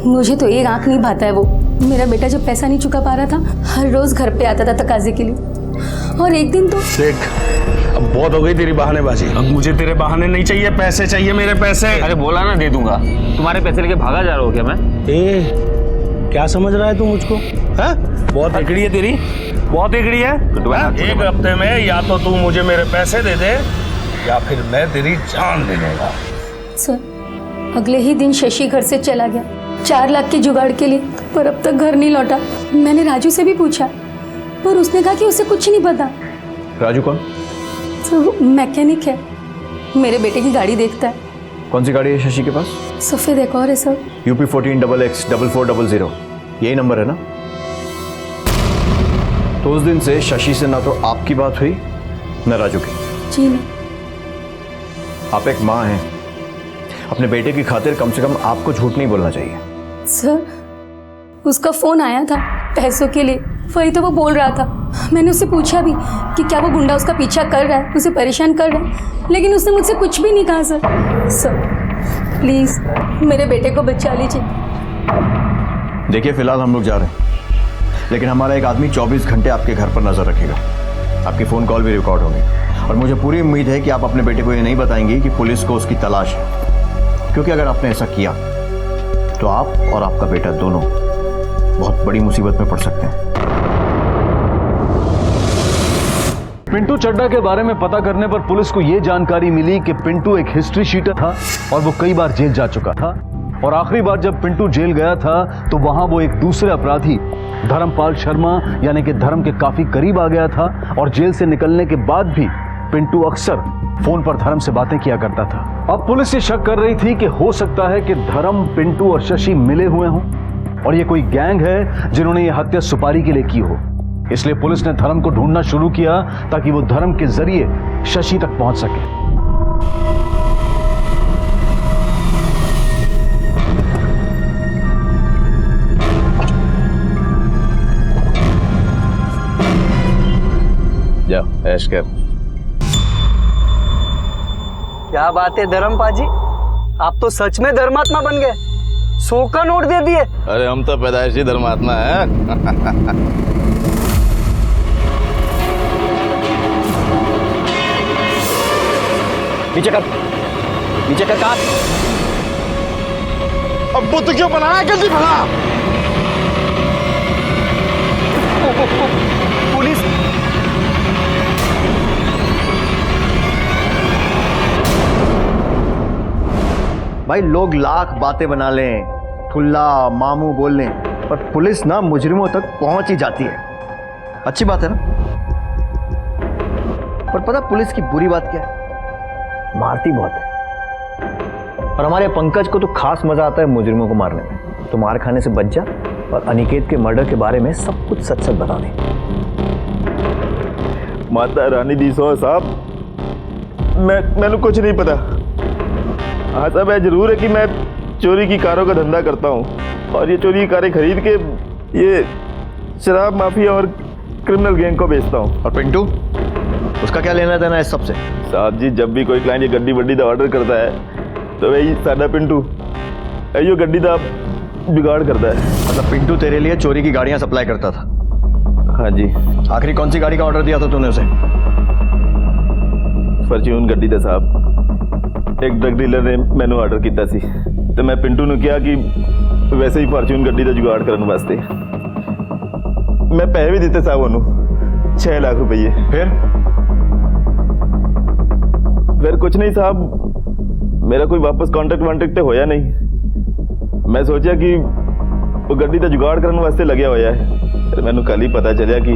मुझे तो एक आंख नहीं भाता है वो। मेरा बेटा जब पैसा नहीं चुका पा रहा था, हर रोज घर पे आता था तकाजे के लिए। और एक दिन तो देख, अब बहुत हो गई तेरी बहानेबाजी। अब मुझे तेरे बहाने नहीं चाहिए, पैसे चाहिए, मेरे पैसे। अरे बोला ना दे दूंगा, तुम्हारे पैसे लेके भागा जा रहा हो क्या मैं? क्या समझ रहा है तू मुझको? हाँ? बहुत एकड़ी है तेरी, बहुत एकड़ी है। एक हफ्ते में या तो तू मुझे मेरे पैसे दे दे या फिर मैं तेरी जान ले लूंगा। सर अगले ही दिन शशि घर से चला गया 4 लाख के जुगाड़ के लिए, पर अब तक घर नहीं लौटा। मैंने राजू से भी पूछा पर उसने कहा कि उसे कुछ नहीं पता। राजू कौन? सर वो मैकेनिक है, मेरे बेटे की गाड़ी देखता है। कौन सी गाड़ी है शशि के पास? सफेद एक और है सर। UP 14XX4400, यही नंबर है ना? तो उस दिन से शशि से ना तो आपकी बात हुई न राजू की। जी नहीं। आप एक माँ हैं, अपने बेटे की खातिर कम से कम आपको झूठ नहीं बोलना चाहिए। सर उसका फोन आया था पैसों के लिए, वही तो वो बोल रहा था। मैंने उससे पूछा भी कि क्या वो गुंडा उसका पीछा कर रहा है, उसे परेशान कर रहा है, लेकिन उसने मुझसे कुछ भी नहीं कहा। सर प्लीज मेरे बेटे को बचा लीजिए। देखिए फिलहाल हम लोग जा रहे हैं, लेकिन हमारा एक आदमी 24 घंटे आपके घर पर नजर रखेगा। आपकी फोन कॉल भी रिकॉर्ड होंगे और मुझे पूरी उम्मीद है कि आप अपने बेटे को ये नहीं बताएंगी कि पुलिस को उसकी तलाश है, क्योंकि अगर आपने ऐसा किया तो आप और आपका बेटा दोनों बहुत बड़ी मुसीबत में पड़ सकते हैं। पिंटू चड्डा के बारे में पता करने पर पुलिस को यह जानकारी मिली कि पिंटू एक हिस्ट्री शीटर था और वो कई बार जेल जा चुका था। और आखिरी बार जब पिंटू जेल गया था तो वहां वो एक दूसरे अपराधी धर्मपाल शर्मा यानी कि धर्म के काफी करीब आ गया था। और जेल से निकलने के बाद भी पिंटू अक्सर फोन पर धर्म से बातें किया करता था। अब पुलिस ये शक कर रही थी कि हो सकता है कि धर्म, पिंटू और शशि मिले हुए हों और ये कोई गैंग है जिन्होंने ये हत्या सुपारी के लिए की हो। इसलिए पुलिस ने धर्म को ढूंढना शुरू किया ताकि वो धर्म के जरिए शशि तक पहुंच सके। जाओ ऐश कर। क्या बात है धर्मपा जी, आप तो सच में धर्मात्मा बन गए, 100 का नोट दे दिए। अरे हम तो पैदाइशी धर्मात्मा है। नीचे कर, नीचे कर काट। अब बुद्ध क्यों बनाया, जल्दी भगा। पुलिस भाई, लोग लाख बातें बना लें, ठुल्ला मामू बोल लें, पर पुलिस ना मुजरिमों तक पहुंच ही जाती है। अच्छी बात है ना? पर पता पुलिस की बुरी बात क्या है? मारती बहुत है। और हमारे पंकज को तो खास मजा आता है मुजरिमों को मारने में। तो मार खाने से बच जा और अनिकेत के मर्डर के बारे में सब कुछ सच सच बता दे। माता रानी दी सो साहब, मैंने कुछ नहीं पता। हाँ साहब, यह जरूर है कि मैं चोरी की कारों का धंधा करता हूँ और ये चोरी की कारें खरीद के ये शराब माफिया और क्रिमिनल गैंग को बेचता हूँ। और पिंटू, उसका क्या लेना देना है इस सबसे? साहब जी, जब भी कोई क्लाइंट ये गड्डी वड्डी का ऑर्डर करता है तो वही सादा पिंटू यो गड्डी का जुगाड़ करता है। मतलब पिंटू तेरे लिए चोरी की गाड़ियां सप्लाई करता था? हाँ जी। आखिरी कौन सी गाड़ी का ऑर्डर दिया था तूने उसे? फॉर्च्यून गड्डी था साहब। एक ड्रग डीलर ने मैंने ऑर्डर किया सी तो मैं पिंटू ने किया कि वैसे ही फॉर्च्यून गड्डी का जुगाड़ करने वास्ते मैं पैसे भी दिते साहब उन्होंने 6 लाख रुपये। फिर कुछ नहीं साहब, मेरा कोई वापस कॉन्ट्रैक्ट वॉन्ट्रैक्ट होया नहीं। मैं सोचा कि वो गड्डी का जुगाड़ करने वास्ते लगे होया है, फिर मैंने कल ही पता चलिया कि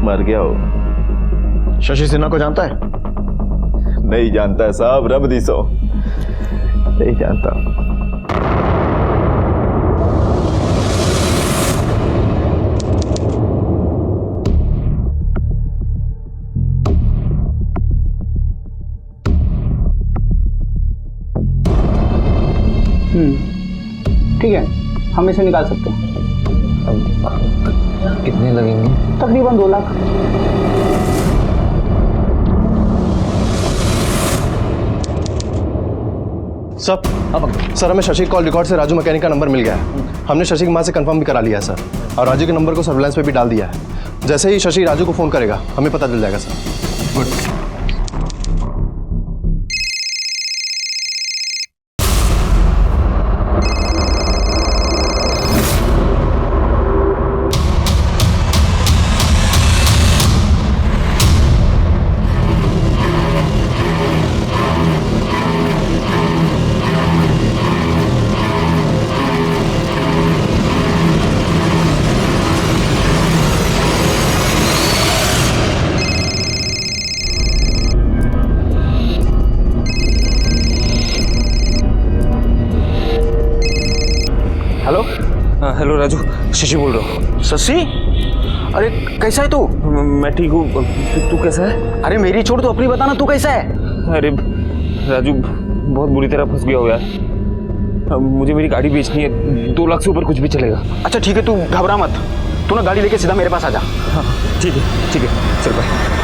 मर गया हो। शशि सिन्हा को जानता है? नहीं जानता है साहब, रब दी सो नहीं जानता। ठीक है, हम इसे निकाल सकते हैं। कितने लगेंगे? तकरीबन 2 लाख। सर हमें शशि कॉल रिकॉर्ड से राजू मैकेनिक का नंबर मिल गया है। हमने शशि की मां से कंफर्म भी करा लिया है सर, और राजू के नंबर को सर्विलांस पे भी डाल दिया है। जैसे ही शशि राजू को फोन करेगा हमें पता चल जाएगा sir. Good. Hello Raju, Shashi बोल रहा हूँ। शशि? अरे कैसा है तू? मैं ठीक हूँ, तू कैसा है? अरे मेरी छोड़, तो अपनी बताना, तू कैसा है? अरे राजू, बहुत बुरी तरह फंस गया हो यार। अब मुझे मेरी गाड़ी बेचनी है, 2 लाख से ऊपर कुछ भी चलेगा। अच्छा ठीक है, तू घबरा मत, तू ना गाड़ी लेके सीधा मेरे पास आ जा। हाँ ठीक है, चल बाय।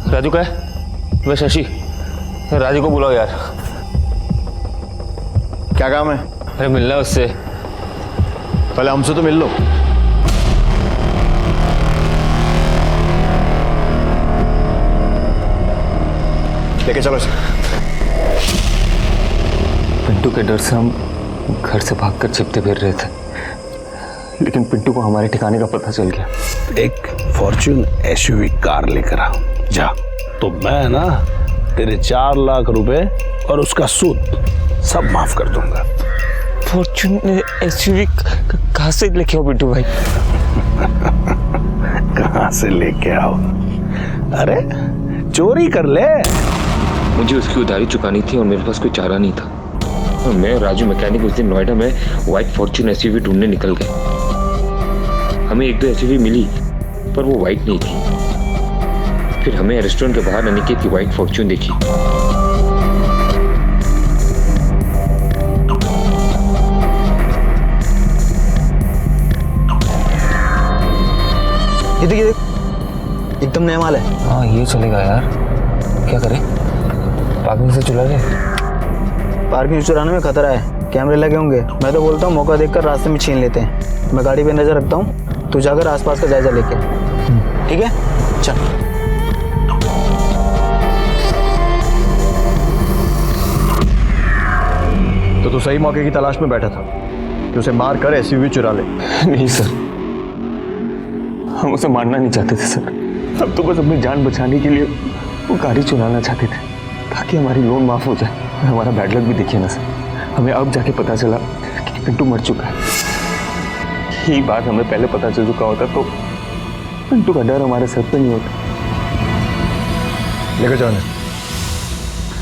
राजू का है? मैं शशि, राजू को बुलाओ यार। क्या काम है? अरे मिलना है उससे। पहले हमसे तो मिल लो। लेके चलो इसे। पिंटू के डर से हम घर से भागकर छिपते फिर रहे थे, लेकिन पिंटू को हमारे ठिकाने का पता चल गया। एक फॉर्च्यून एसयूवी कार लेकर आ जा, तो मैं ना तेरे 4 लाख रुपए और उसका सूद सब माफ कर दूंगा। फॉर्च्यून एसयूवी कहाँ से लेके आओ पिंटू भाई? कहाँ से लेके आओ? अरे चोरी कर ले। मुझे उसकी उधारी चुकानी थी और मेरे पास कोई चारा नहीं था। और मैं और राजू मैकेनिक उस दिन नोएडा में व्हाइट फॉर्च्यून एसयूवी ढूंढने निकल गए। हमें 1-2 एसयूवी मिली, पर वो व्हाइट नहीं थी। फिर हमें रेस्टोरेंट के बाहर अनिकेत की व्हाइट फॉर्च्यून देखी। ये देख एकदम नया माल है। हाँ ये चलेगा यार। क्या करें? पार्किंग से चुरा ले। पार्किंग चुराने में खतरा है, कैमरे लगे होंगे। मैं तो बोलता हूँ मौका देखकर रास्ते में छीन लेते हैं। मैं गाड़ी पे नजर रखता हूँ, तू जाकर आसपास का जायजा लेके। ठीक है, चल। तो तू सही मौके की तलाश में बैठा था कि उसे मार कर एसयूवी चुरा ले। नहीं सर, हम उसे मारना नहीं चाहते थे सर। हम तो बस अपनी जान बचाने के लिए वो गाड़ी चुराना चाहते थे, ताकि हमारी लोन माफ हो जाए और हमारा बैड लक भी देखिए ना सर। हमें अब जाके पता चला कि पिंटू मर चुका है। यही बात हमें पहले पता चल चुका होता तो पिंटू का डर हमारे सर पे नहीं होता। लेकर जाने।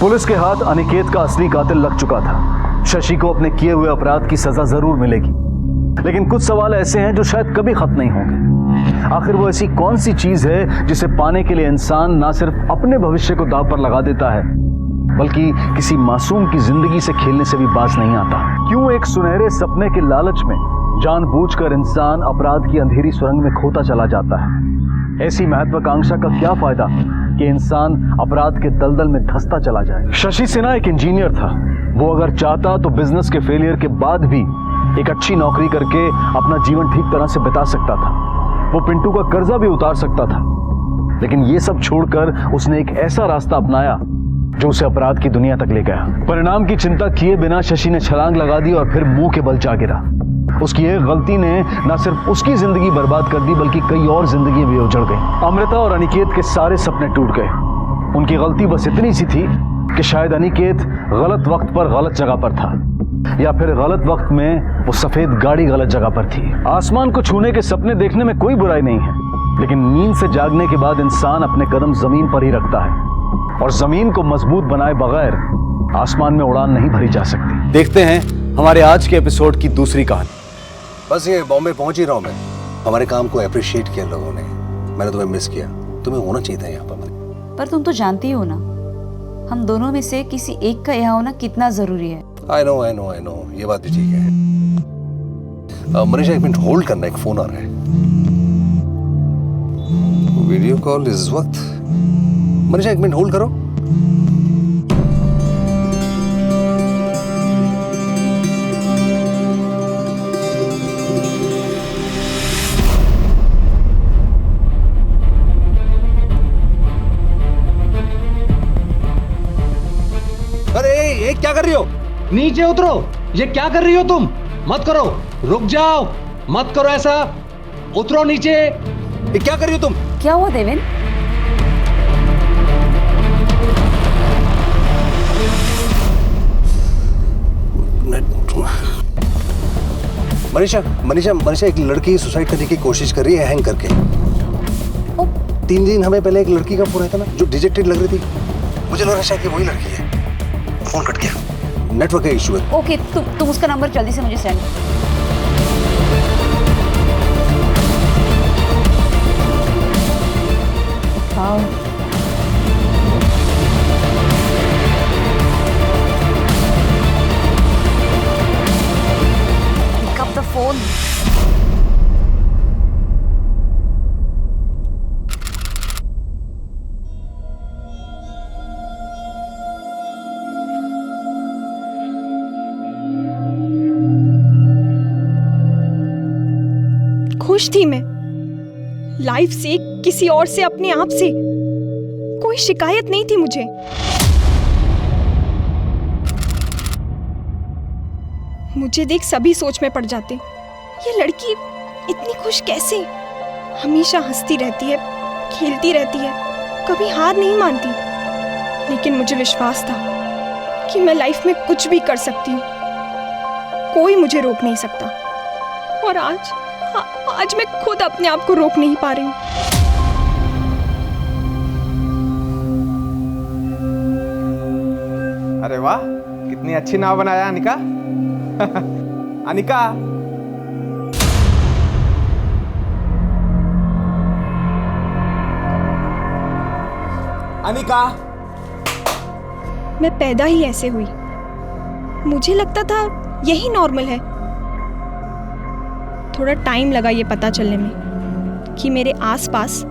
पुलिस के हाथ अनिकेत का असली कातिल लग चुका था। शशि को अपने किए हुए अपराध की सजा जरूर मिलेगी, लेकिन कुछ सवाल ऐसे हैं जो शायद कभी खत्म नहीं होंगे। आखिर वो ऐसी कौन सी चीज है जिसे पाने के लिए इंसान ना सिर्फ अपने भविष्य को दांव पर लगा देता है बल्कि किसी मासूम की जिंदगी से खेलने से भी बाज नहीं आता? क्यों एक सुनहरे सपने के लालच में जानबूझकर इंसान अपराध की अंधेरी सुरंग में खोता चला जाता है? ऐसी महत्वाकांक्षा का क्या फायदा कि इंसान अपराध के दलदल में धंसता चला जाए? शशि सिन्हा एक इंजीनियर था। वो अगर चाहता तो बिजनेस के फेलियर के बाद भी एक अच्छी नौकरी करके अपना जीवन ठीक तरह से बिता सकता था। वो पिंटू का कर्जा भी उतार सकता था, लेकिन ये सब छोड़कर उसने एक ऐसा रास्ता अपनाया जो उसे अपराध की दुनिया तक ले गया। परिणाम की चिंता किए बिना शशि ने छलांग लगा दी और फिर मुंह के बल जा गिरा। उसकी एक गलती ने न सिर्फ उसकी जिंदगी बर्बाद कर दी बल्कि कई और जिंदगियां भी उजड़ गई। अमृता और अनिकेत के सारे सपने टूट गए। उनकी गलती बस इतनी सी थी कि शायद अनिकेत गलत वक्त पर गलत जगह पर था, या फिर गलत वक्त में वो सफेद गाड़ी गलत जगह पर थी। आसमान को छूने के सपने देखने में कोई बुराई नहीं है, लेकिन नींद से जागने के बाद इंसान अपने कदम जमीन पर ही रखता है और जमीन को मजबूत बनाए बगैर आसमान में उड़ान नहीं भरी जा सकती। देखते हैं हमारे आज के एपिसोड की दूसरी कहानी। बस ये बॉम्बे पहुंच ही रहा हूं मैं। हमारे काम को अप्रिशिएट किया लोगों ने। मैंने तुम्हें मिस किया। तुम्हें होना चाहिए था यहाँ पर तुम तो जानती हो ना, हम दोनोné में से किसी एक का यहाँ होना कितना जरूरी है। आई नो ये बात भी ठीक है। मनीषा एक मिनट होल्ड करना, एक फोन आ रहा है। वीडियो कॉल इस वक्त। मनीषा एक मिनट होल्ड करो। क्या कर रही हो? नीचे उतरो। ये क्या कर रही हो तुम? मत करो, रुक जाओ, मत करो ऐसा, उतरो नीचे। ये क्या कर रही हो तुम? क्या हुआ देवेन? मनीषा एक लड़की सुसाइड करने की कोशिश कर रही है हैंग करके। 3 दिन हमें पहले एक लड़की का फोन आया था ना जो डिजेक्टेड लग रही थी। मुझे लग रहा है शायद वही लड़की है। फोन कट गया, नेटवर्क का इशू है। ओके, तुम उसका नंबर जल्दी से मुझे send. Pick up the phone. खुश थी मैं लाइफ से, किसी और से, अपने आप से। कोई शिकायत नहीं थी मुझे। मुझे देख सभी सोच में पड़ जाते, ये लड़की इतनी खुश कैसे? हमेशा हंसती रहती है, खेलती रहती है, कभी हार नहीं मानती। लेकिन मुझे विश्वास था कि मैं लाइफ में कुछ भी कर सकती हूँ, कोई मुझे रोक नहीं सकता। और आज मैं खुद अपने आप को रोक नहीं पा रही हूँ। अरे वाह, कितनी अच्छी नाव बनाया अनिका। अनिका, अनिका। मैं पैदा ही ऐसे हुई। मुझे लगता था यही नॉर्मल है। थोड़ा टाइम लगा ये पता चलने में कि मेरे आसपास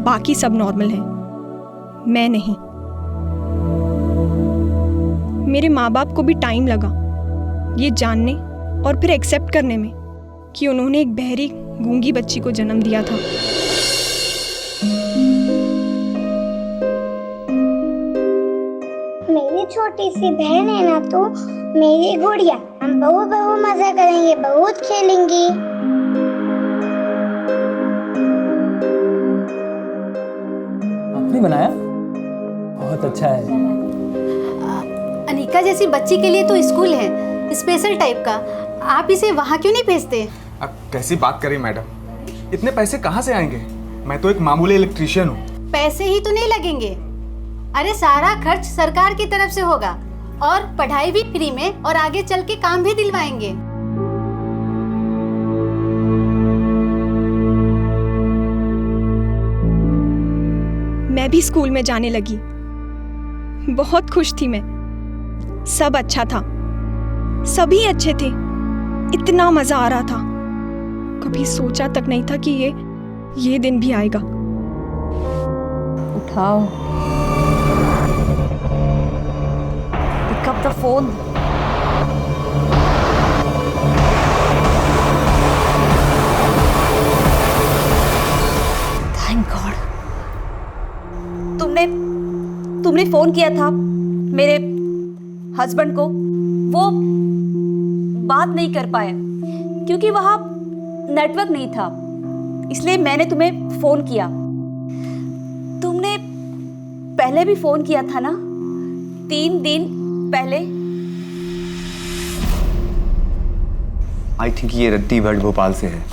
बाकी सब नॉर्मल हैं, मैं नहीं। मेरे माँ बाप को भी टाइम लगा ये जानने और फिर एक्सेप्ट करने में कि उन्होंने एक बहरी गूंगी बच्ची को जन्म दिया था। मेरी छोटी सी बहन है ना तो मेरी गुड़िया। हम बहु मजा करेंगे, बहुत खेलेंगे। आपने बनाया? बहुत अच्छा है। अनिका जैसी बच्ची के लिए तो स्कूल है स्पेशल टाइप का। आप इसे वहाँ क्यों नहीं भेजते? अब कैसी बात करी मैडम, इतने पैसे कहाँ से आएंगे? मैं तो एक मामूली इलेक्ट्रीशियन हूँ। पैसे ही तो नहीं लगेंगे। अरे सारा खर्च सरकार की तरफ से होगा और पढ़ाई भी फ्री में और आगे चल के काम भी दिलवाएंगे। मैं भी स्कूल में जाने लगी। बहुत खुश थी मैं। सब अच्छा था, सभी अच्छे थे, इतना मजा आ रहा था। कभी सोचा तक नहीं था कि ये दिन भी आएगा। उठाओ, pick up the phone. Thank God, तुमने फोन किया था मेरे हस्बैंड को। वो बात नहीं कर पाए क्योंकि वहां नेटवर्क नहीं था, इसलिए मैंने तुम्हें फोन किया। तुमने पहले भी फोन किया था ना, 3 दिन पहले। आई थिंक ये रत्ती भट्ट भोपाल से है।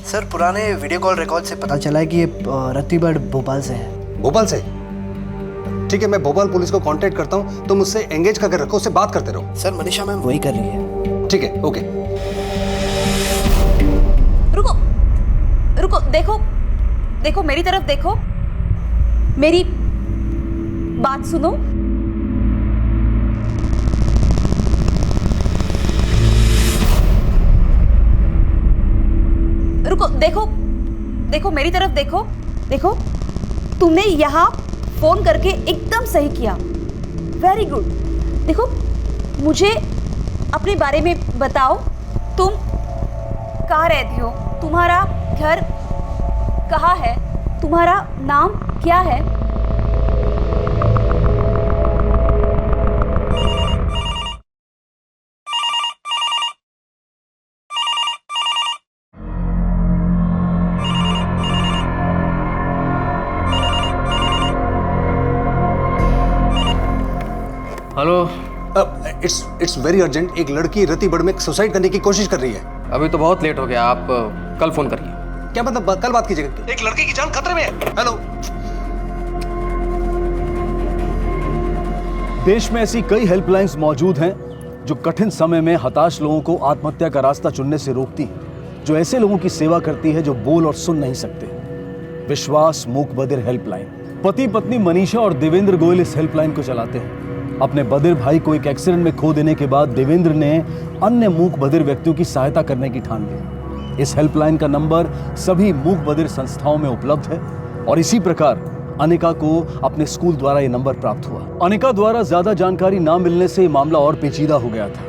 सर पुराने वीडियो कॉल रिकॉर्ड से पता चला है कि ये रत्ती भट्ट भोपाल से है। भोपाल से? ठीक है, मैं भोपाल पुलिस को कांटेक्ट करता हूँ, तुम उससे एंगेज करके रखो, उससे बात करते रहो। सर मनीषा मैम वही कर रही है। ठीक है, ओके। रुको, देखो मेरी तरफ देखो, मेरी बात सुनो। रुको, देखो मेरी तरफ देखो, तुमने यहाँ फोन करके एकदम सही किया, वेरी गुड। देखो, मुझे अपने बारे में बताओ, तुम कहाँ रहती हो, तुम्हारा घर कहाँ है, तुम्हारा नाम क्या है? हेलो। It's very urgent. एक लड़की रत्ती भट्ट में सुसाइड करने की कोशिश कर रही है। अभी तो बहुत लेट हो गया, आप कल फोन करिए। क्या मतलब? कल बात कीजिएगा। एक लड़की की जान खतरे में है। हेलो। देश में ऐसी कई हेल्पलाइंस मौजूद हैं जो कठिन समय में हताश लोगों को आत्महत्या का रास्ता चुनने से रोकती हैं, जो ऐसे लोगों की सेवा करती है जो बोल और सुन नहीं सकते। विश्वास मूक बधिर हेल्पलाइन। पति पत्नी मनीषा और देवेंद्र गोयल इस हेल्पलाइन को चलाते हैं। अपने बधिर भाई को एक एक्सीडेंट में खो देने के बाद देवेंद्र ने अन्य मूक बधिर व्यक्तियों की सहायता करने की ठान ली। इस हेल्पलाइन का नंबर सभी मूक बधिर संस्थाओं में उपलब्ध है और इसी प्रकार अनिका को अपने स्कूल द्वारा यह नंबर प्राप्त हुआ। अनिका द्वारा ज्यादा जानकारी ना मिलने से मामला और पेचीदा हो गया था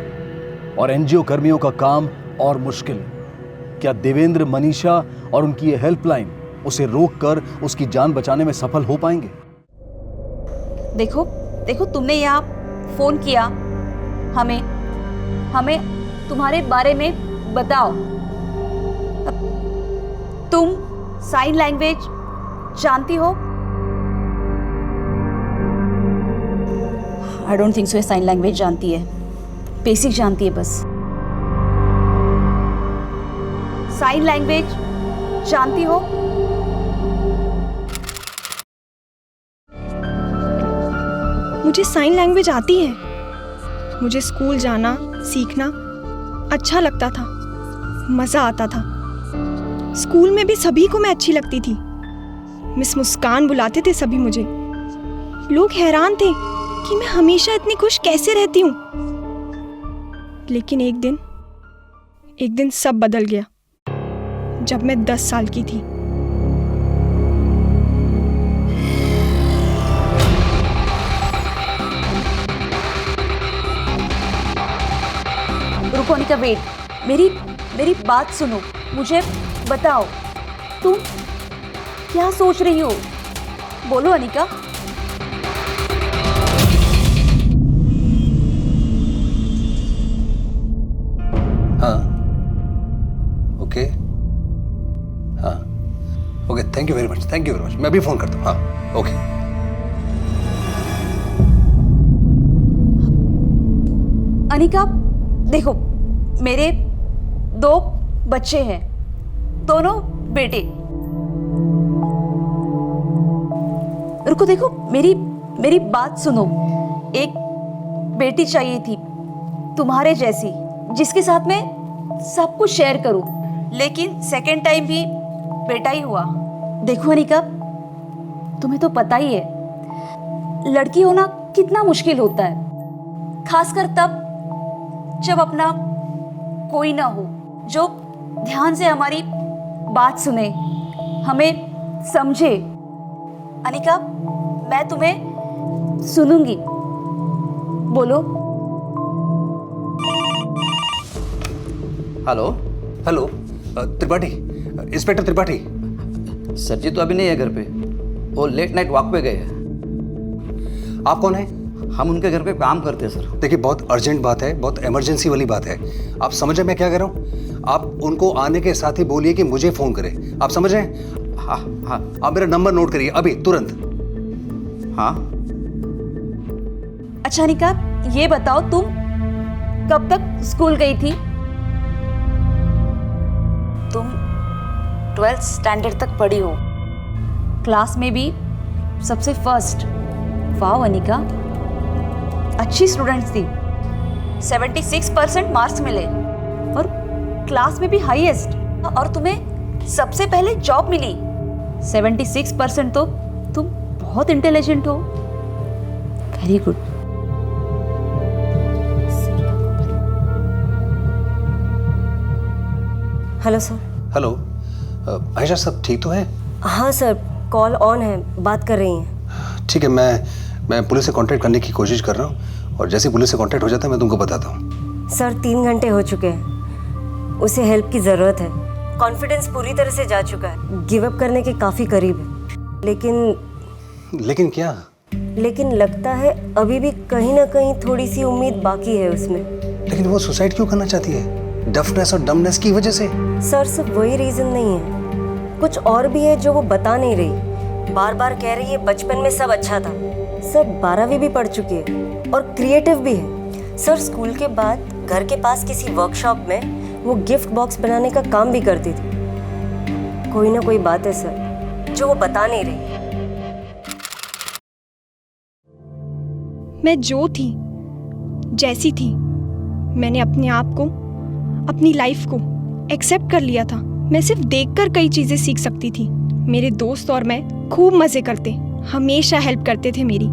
और एनजीओ कर्मियों का काम और मुश्किल। क्या देवेंद्र, मनीषा और उनकी ये हेल्पलाइन उसे रोककर उसकी जान बचाने में सफल हो पाएंगे? देखो तुमने यहाँ फोन किया, हमें तुम्हारे बारे में बताओ। तुम साइन लैंग्वेज जानती हो? I don't think so sine language जानती है, बेसिक जानती है बस। साइन लैंग्वेज जानती हो? मुझे साइन लैंग्वेज आती है। मुझे स्कूल जाना, सीखना अच्छा लगता था, मज़ा आता था। स्कूल में भी सभी को मैं अच्छी लगती थी। मिस मुस्कान बुलाते थे सभी मुझे। लोग हैरान थे कि मैं हमेशा इतनी खुश कैसे रहती हूँ। लेकिन एक दिन सब बदल गया जब मैं 10 साल की थी। रुको अनिका, वेट, मेरी बात सुनो, मुझे बताओ तुम क्या सोच रही हो? बोलो अनिका। हाँ, ओके, हाँ, okay, thank you very much. मैं भी फोन करता हूँ। हाँ, ओके। अनिका, देखो, मेरे 2 बच्चे हैं, दोनों बेटे। रुको, देखो, मेरी बात सुनो। एक बेटी चाहिए थी तुम्हारे जैसी, जिसके साथ मैं सब कुछ शेयर करूं, लेकिन सेकेंड टाइम भी बेटा ही हुआ। देखो अनिका, तुम्हें तो पता ही है लड़की होना कितना मुश्किल होता है, खासकर तब जब अपना कोई ना हो जो ध्यान से हमारी बात सुने, हमें समझे। अनिका, मैं तुम्हें सुनूंगी, बोलो। Hello hello, Tripathi, inspector Tripathi. Sir जी तो अभी नहीं है घर पे, वो लेट नाइट वॉक पे गए हैं। आप कौन है? हम उनके घर पे काम करते हैं सर। देखिए, बहुत अर्जेंट बात है, बहुत इमरजेंसी वाली बात है। आप समझ रहे मैं क्या कह रहा हूँ? आप उनको आने के साथ ही बोलिए कि मुझे फोन करें। आप समझ रहे हैं? हाँ हाँ। आप मेरा नंबर नोट करिए अभी, तुरंत। हाँ। अच्छा अनिका, ये बताओ तुम कब तक स्कूल गई थी? तुम 12th स्टैंडर्ड तक पढ़ी हो, क्लास में भी सबसे फर्स्ट। वाह अनिका, अच्छी स्टूडेंट थी, 76% मार्क्स मिले और क्लास में भी हाईएस्ट, और तुम्हें सबसे पहले जॉब मिली। 76% तो तुम बहुत इंटेलिजेंट हो। Very good. Hello sir. Hello, Ayesha सब ठीक तो है? हाँ सर, कॉल ऑन है, बात कर रही हैं। ठीक है, मैं पुलिस से कांटेक्ट करने की कोशिश कर रहा हूँ, और जैसे पुलिस से कांटेक्ट हो जाता है मैं तुमको बताता हूँ। सर 3 घंटे हो चुके हैं, उसे हेल्प की ज़रूरत है। कॉन्फिडेंस पूरी तरह से जा चुका है, गिव अप करने के काफ़ी करीब है। लेकिन क्या? लेकिन लगता है अभी भी कहीं ना कहीं थोड़ी सी उम्मीद बाकी है उसमें। लेकिन वो सुसाइड क्यों करना चाहती है? डफनेस और डमनेस की वजह से? सर सिर्फ वही रीज़न नहीं है, कुछ और भी है जो वो बता नहीं रही। बार बार कह रही है बचपन में सब अच्छा था। सर 12वीं भी पढ़ चुकी है और क्रिएटिव भी है। सर स्कूल के बाद घर के पास किसी वर्कशॉप में वो गिफ्ट बॉक्स बनाने का काम भी करती थी। कोई ना कोई बात है सर जो वो बता नहीं रही। मैं जो थी, जैसी थी, मैंने अपने आप को, अपनी लाइफ को एक्सेप्ट कर लिया था। मैं सिर्फ देखकर कई चीज़ें सीख सकती थी। मेरे दोस्त और मैं खूब मज़े करते, हमेशा हेल्प करते थे मेरी।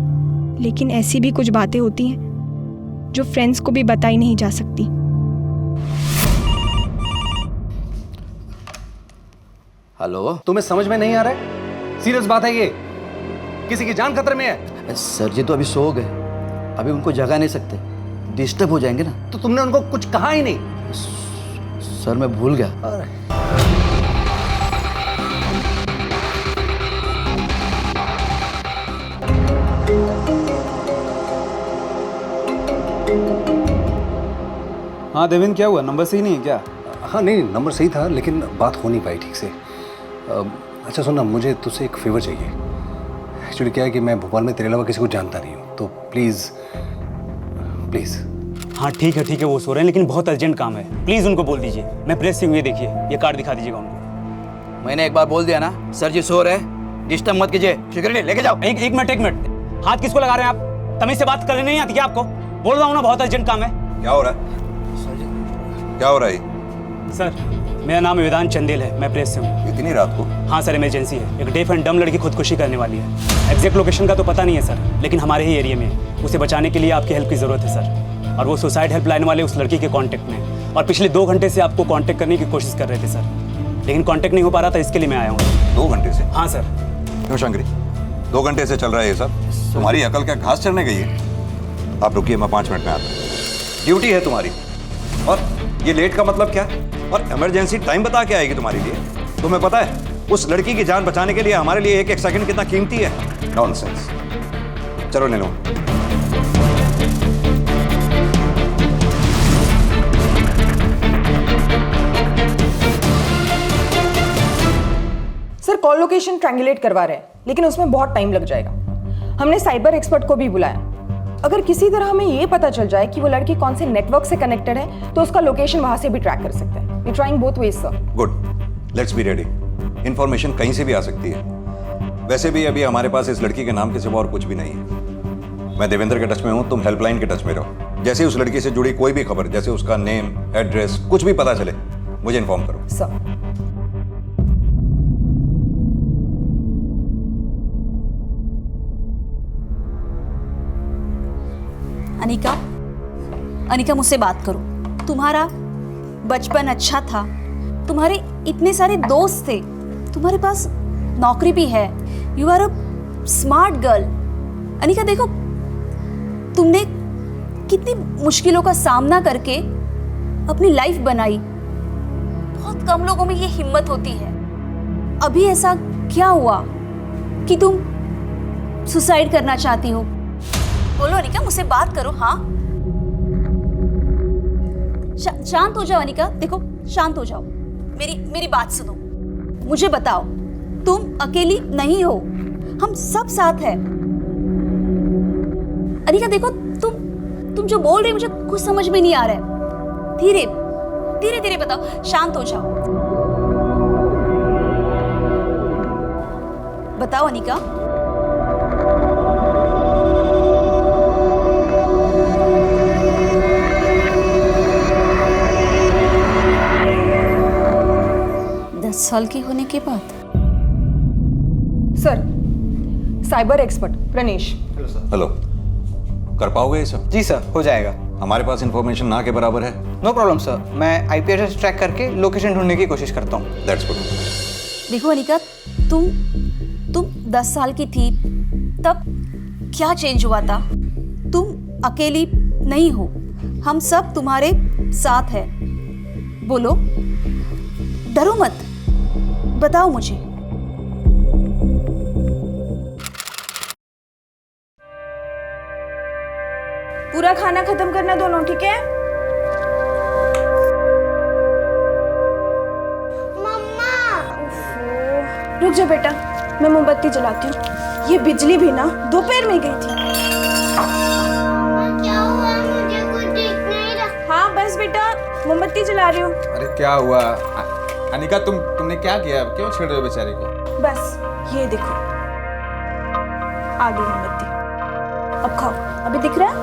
लेकिन ऐसी भी कुछ बातें होती हैं जो फ्रेंड्स को भी बताई नहीं जा सकती। हेलो, तुम्हें समझ में नहीं आ रहा है? सीरियस बात है ये, किसी की जान खतरे में है। सर जी तो अभी सो गए, अभी उनको जगा नहीं सकते, डिस्टर्ब हो जाएंगे ना। तो तुमने उनको कुछ कहा ही नहीं? सर मैं भूल गया। हाँ देवेंद्र, क्या हुआ? नंबर सही नहीं है क्या? हाँ नहीं, नंबर सही था लेकिन बात हो नहीं पाई ठीक से। अच्छा सुनना, मुझे तुझसे एक फेवर चाहिए। एक्चुअली क्या है कि मैं भोपाल में तेरे अलावा किसी को जानता नहीं हूँ, तो प्लीज़ प्लीज़। हाँ ठीक है, वो सो रहे हैं लेकिन बहुत अर्जेंट काम है, प्लीज़ उनको बोल दीजिए। मैं प्रेस से हुए, देखिए ये कार्ड दिखा दीजिएगा उनको। मैंने एक बार बोल दिया ना, सर जी सो रहे हैं, डिस्टर्ब मत कीजिए। सिक्योरिटी लेके जाओ। एक मिनट, हाथ किसको लगा रहे हैं आप? तमीज से बात करने नहीं आती क्या आपको? बोल रहा हूँ ना, बहुत अर्जेंट काम है। क्या हो रहा है? क्या हो रहा है? सर मेरा नाम वेदांत चंदेल है, मैं प्रेस से हूँ। इतनी रात को? हाँ सर, इमरजेंसी है। एक डेफ एंड डम लड़की खुदकुशी करने वाली है। एग्जैक्ट लोकेशन का तो पता नहीं है सर, लेकिन हमारे ही एरिया में है। उसे बचाने के लिए आपकी हेल्प की ज़रूरत है सर। और वो सुसाइड हेल्पलाइन वाले उस लड़की के कांटेक्ट में, और पिछले 2 घंटे से आपको कांटेक्ट करने की कोशिश कर रहे थे सर, लेकिन कांटेक्ट नहीं हो पा रहा था, इसके लिए मैं आया हूँ। 2 घंटे से? हाँ सर। क्यों शंकरी, 2 घंटे से चल रहा है ये सब? तुम्हारी अकल क्या घास चढ़ने गई है? आप रुकिए, मैं 5 मिनट में आता हूँ। ड्यूटी है तुम्हारी, और ये लेट का मतलब क्या? और इमरजेंसी टाइम बता के आएगी तुम्हारे लिए? तुम्हें पता है उस लड़की की जान बचाने के लिए हमारे लिए एक सेकंड कितना कीमती है? नॉनसेंस। चलो ले लो। सर कॉल लोकेशन ट्रायंगुलेट करवा रहे हैं, लेकिन उसमें बहुत टाइम लग जाएगा। हमने साइबर एक्सपर्ट को भी बुलाया। अगर किसी तरह हमें ये पता चल जाए कि वो लड़की कौन से नेटवर्क से कनेक्टेड है, तो उसका लोकेशन वहां से भी ट्रैक कर सकते हैं। We trying both ways sir. Good, let's be ready. Information कहीं से भी आ सकती है। वैसे भी अभी हमारे पास इस लड़की के नाम के सिवा और कुछ भी नहीं है। मैं देवेंद्र के टच में हूँ, तुम हेल्पलाइन के टच में रहो। जैसे उस लड़की से जुड़ी कोई भी खबर, जैसे उसका नेम, एड्रेस, कुछ भी पता चले, मुझे इन्फॉर्म करो। सर अनिका, अनिका मुझसे बात करो। तुम्हारा बचपन अच्छा था, तुम्हारे इतने सारे दोस्त थे, तुम्हारे पास नौकरी भी है, you are a smart girl. Anika देखो, तुमने कितनी मुश्किलों का सामना करके अपनी लाइफ बनाई। बहुत कम लोगों में ये हिम्मत होती है। अभी ऐसा क्या हुआ कि तुम सुसाइड करना चाहती हो? बोलो अनिका, मुझसे बात करो। हाँ, शांत हो जाओ अनिका, देखो शांत हो जाओ, मेरी बात सुनो, मुझे बताओ, तुम अकेली नहीं हो, हम सब साथ हैं। अनिका देखो, तुम जो बोल रही हो मुझे कुछ समझ में नहीं आ रहा है। धीरे धीरे धीरे बताओ, शांत हो जाओ। बताओ अनिका। साल के होने के बाद। Sir, cyber expert Pranesh. Hello, कर पाओगे ये सब? जी सर, हो जाएगा। हमारे पास इंफॉर्मेशन ना के बराबर है। नो प्रॉब्लम सर, मैं आईपी एड्रेस ट्रैक करके लोकेशन ढूंढने की कोशिश करता हूँ। That's good. देखो अनिका, तुम 10 साल की थी तब क्या चेंज हुआ था? तुम अकेली नहीं हो, हम सब तुम्हारे साथ हैं। बोलो, डरो मत, बताओ मुझे। पूरा खाना खत्म करना दोनों, ठीक है? मम्मा, रुक जा बेटा, मैं मोमबत्ती जलाती हूँ। ये बिजली भी ना दोपहर में गई थी। क्या हुआ? मुझे कुछ दिख नहीं रहा। हाँ बस बेटा, मोमबत्ती जला रही हूँ। अरे क्या हुआ अनिका, तुमने क्या किया? क्यों छेड़ रहे हो बेचारे को? बस ये देखो, आ गई मोमबत्ती। अब खाओ, अभी दिख रहा है?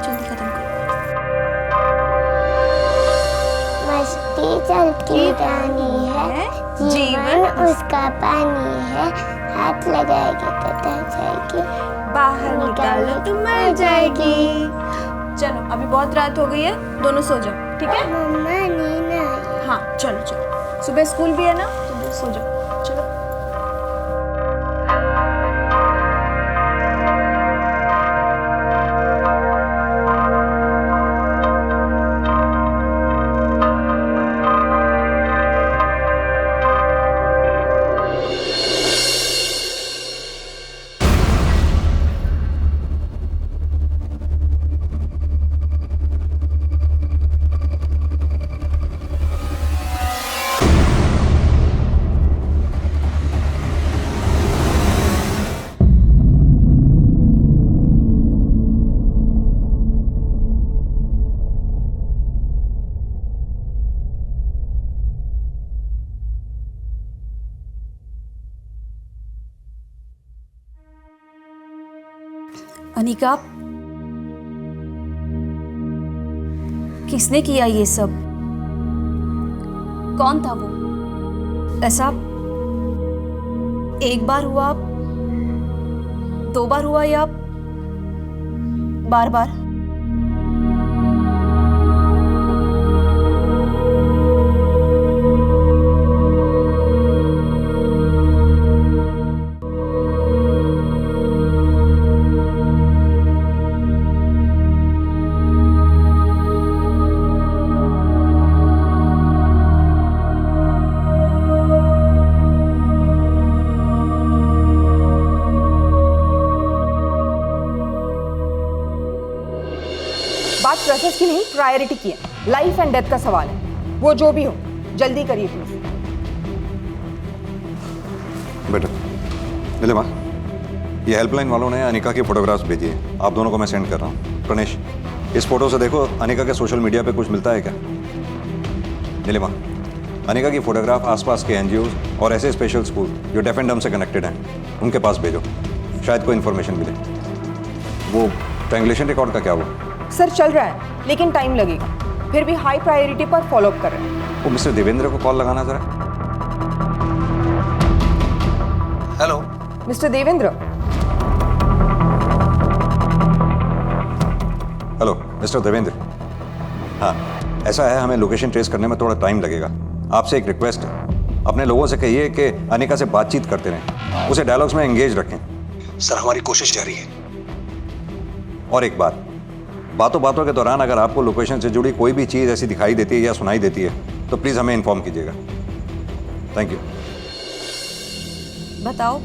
जल्दी खत्म करो। मस्ती चलती रानी है, जीवन उसका पानी है, हाथ लगाएगी तो तर जाएगी, बाहर निकालो तो मर जाएगी। चलो, अभी बहुत रात हो गई है, दोनों सो जाओ, ठीक है? मम्मा नींद आई। हाँ चलो चलो, सुबह स्कूल भी है ना, तो सो जाओ, चलो। अनिका, किसने किया ये सब? कौन था वो? ऐसा एक बार हुआ, 2 बार हुआ या बार बार? बात प्रोसेस की नहीं, प्रायोरिटी की है। लाइफ एंड डेथ का सवाल है, वो जो भी हो जल्दी करिए प्लीज। बेटा नीलिमा, ये हेल्पलाइन वालों ने अनिका की फोटोग्राफ्स भेजी है, आप दोनों को मैं सेंड कर रहा हूँ। प्रणेश, इस फोटो से देखो अनिका के सोशल मीडिया पे कुछ मिलता है क्या? नीलिमा, अनिका की फोटोग्राफ आसपास के एनजीओ और ऐसे स्पेशल स्कूल जो डेफ एंड डम से कनेक्टेड हैं, उनके पास भेजो, शायद कोई इन्फॉर्मेशन मिले। वो ट्रायंगुलेशन रिकॉर्ड का क्या हुआ? सर चल रहा है, लेकिन टाइम लगेगा, फिर भी हाई प्रायोरिटी पर फॉलो अप कर रहे हैं। वो मिस्टर देवेंद्र को कॉल लगाना जरा। Hello mister Devendra, mister Devendra, हाँ ऐसा है, हमें लोकेशन ट्रेस करने में थोड़ा टाइम लगेगा। आपसे एक रिक्वेस्ट है, अपने लोगों से कहिए कि अनिका से बातचीत करते रहें, उसे डायलॉग्स में एंगेज रखें। सर हमारी कोशिश जारी है। और एक बात, बातों बातों के दौरान अगर आपको लोकेशन से जुड़ी कोई भी चीज़ ऐसी दिखाई देती है या सुनाई देती है तो प्लीज़ हमें इन्फॉर्म कीजिएगा। Thank you. बताओ,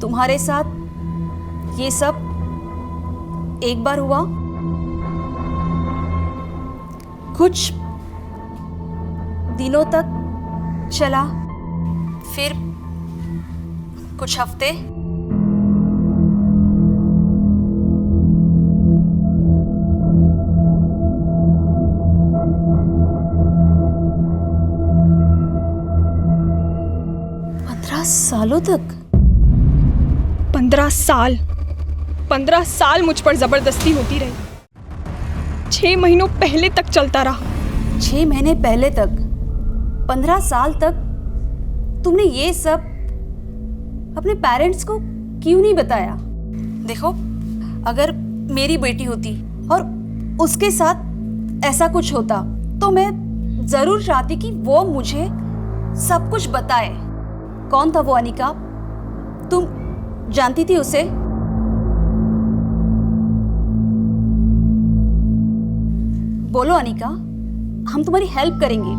तुम्हारे साथ ये सब एक बार हुआ? कुछ दिनों तक चला, फिर कुछ हफ्ते? सालों तक? 15 साल 15 साल मुझ पर जबरदस्ती होती रही। 6 महीनों पहले तक चलता रहा। 6 महीने पहले तक? 15 साल तक तुमने ये सब अपने पेरेंट्स को क्यों नहीं बताया? देखो, अगर मेरी बेटी होती और उसके साथ ऐसा कुछ होता तो मैं जरूर चाहती कि वो मुझे सब कुछ बताए। कौन था वो अनिका? तुम जानती थी उसे? बोलो अनिका, हम तुम्हारी हेल्प करेंगे।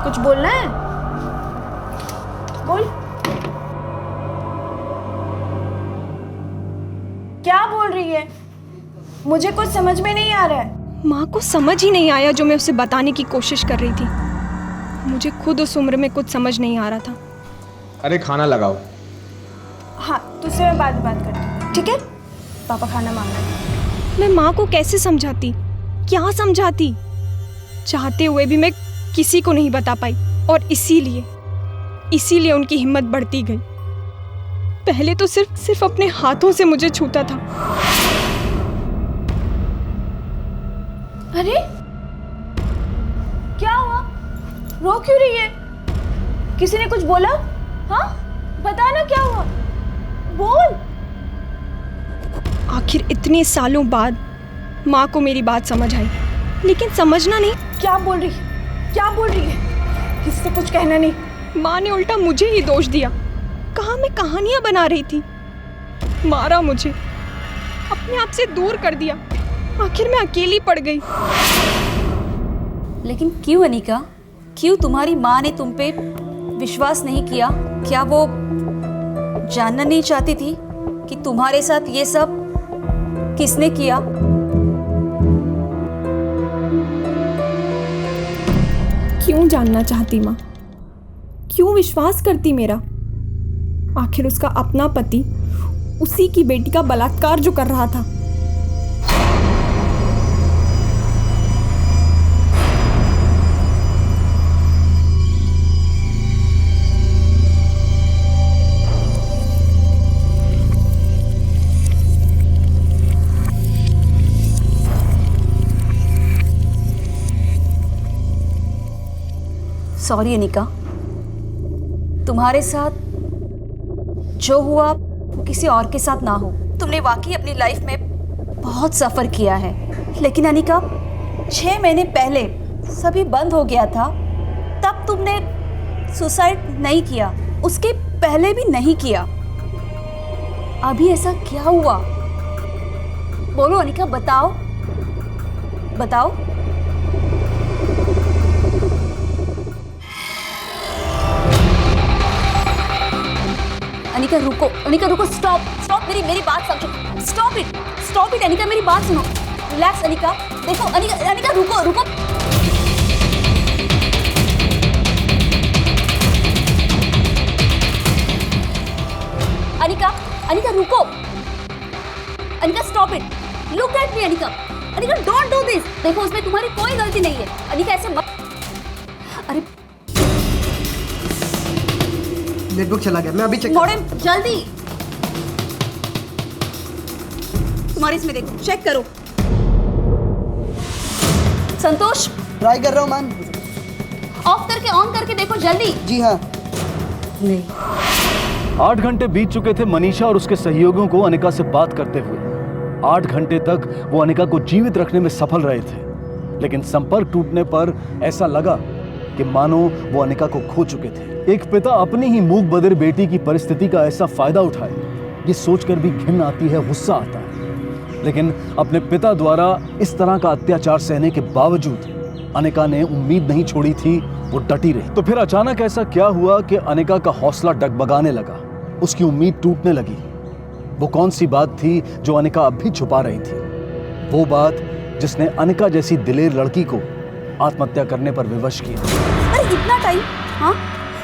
कुछ बोलना है? बोल। क्या बोल रही है? मुझे कुछ समझ में नहीं आ रहा है। माँ को समझ ही नहीं आया जो मैं उसे बताने की कोशिश कर रही थी। मुझे खुद उस उम्र में कुछ समझ नहीं आ रहा था। अरे खाना लगाओ। हाँ, तुझसे मैं बाद में बात करती हूँ, ठीक है? पापा खाना मांग रहे हैं। मैं माँ को कैसे समझाती, क्या समझाती? चाहते हुए भी मैं किसी को नहीं बता पाई और इसीलिए उनकी हिम्मत बढ़ती गई। पहले तो सिर्फ अपने हाथों से मुझे छूता था। अरे क्या हुआ? रो क्यों रही है? किसी ने कुछ बोला? हाँ, बताना क्या हुआ, बोल। आखिर इतने सालों बाद माँ को मेरी बात समझ आई, लेकिन समझना नहीं। क्या बोल रही है? क्या बोल रही है? किससे कुछ कहना नहीं। माँ ने उल्टा मुझे ही दोष दिया। कहा मैं कहानियां बना रही थी, मारा मुझे, अपने आप से दूर कर दिया। आखिर मैं अकेली पड़ गई। लेकिन क्यों अनिका? क्यों तुम्हारी माँ ने तुम पे विश्वास नहीं किया? क्या वो जानना नहीं चाहती थी कि तुम्हारे साथ ये सब किसने किया? क्यों जानना चाहती माँ? क्यों विश्वास करती मेरा? आखिर उसका अपना पति उसी की बेटी का बलात्कार जो कर रहा था। सॉरी अनिका, तुम्हारे साथ जो हुआ वो किसी और के साथ ना हो। तुमने वाकई अपनी लाइफ में बहुत सफ़र किया है, लेकिन अनिका 6 महीने पहले सभी बंद हो गया था, तब तुमने सुसाइड नहीं किया, उसके पहले भी नहीं किया। अभी ऐसा क्या हुआ? बोलो अनिका, बताओ बताओ। अनिका रुको, अनिका रुको, स्टॉप स्टॉप, मेरी बात समझो। स्टॉप इट अनिका, मेरी बात सुनो। रिलैक्स अनिका। देखो अनिका रुको। अनिका रुको। Anika stop it, look at me Anika don't do this. देखो उसमें तुम्हारी कोई गलती नहीं है अनिका, ऐसे मत। अरे नेटवर्क चला गया, मैं अभी चेक। मॉडर्न जल्दी, तुम्हारे इसमें देखो, चेक करो। संतोष ट्राई कर रहा हूँ मैम। ऑफ करके ऑन करके देखो जल्दी। जी हाँ। नहीं। 8 घंटे बीत चुके थे मनीषा और उसके सहयोगियों को अनिका से बात करते हुए। 8 घंटे तक वो अनिका को जीवित रखने में सफल रहे थे, लेकिन संपर्क टूटने पर ऐसा लगा कि मानो वो अनिका को खो चुके थे। एक पिता अपनी ही मूक बधिर बेटी की परिस्थिति का ऐसा फायदा उठाए, ये सोचकर भी घिन आती है, गुस्सा आता है। लेकिन अपने पिता द्वारा इस तरह का अत्याचार सहने के बावजूद अनिका ने उम्मीद नहीं छोड़ी थी, वो डटी रही। तो फिर अचानक ऐसा क्या हुआ कि अनिका का हौसला डगमगाने लगा, उसकी उम्मीद टूटने लगी। वो कौन सी बात थी जो अनिका अब भी छुपा रही थी? वो बात जिसने अनिका जैसी दिलेर लड़की को आत्महत्या करने पर विवश किया। अरे इतना टाइम, हाँ,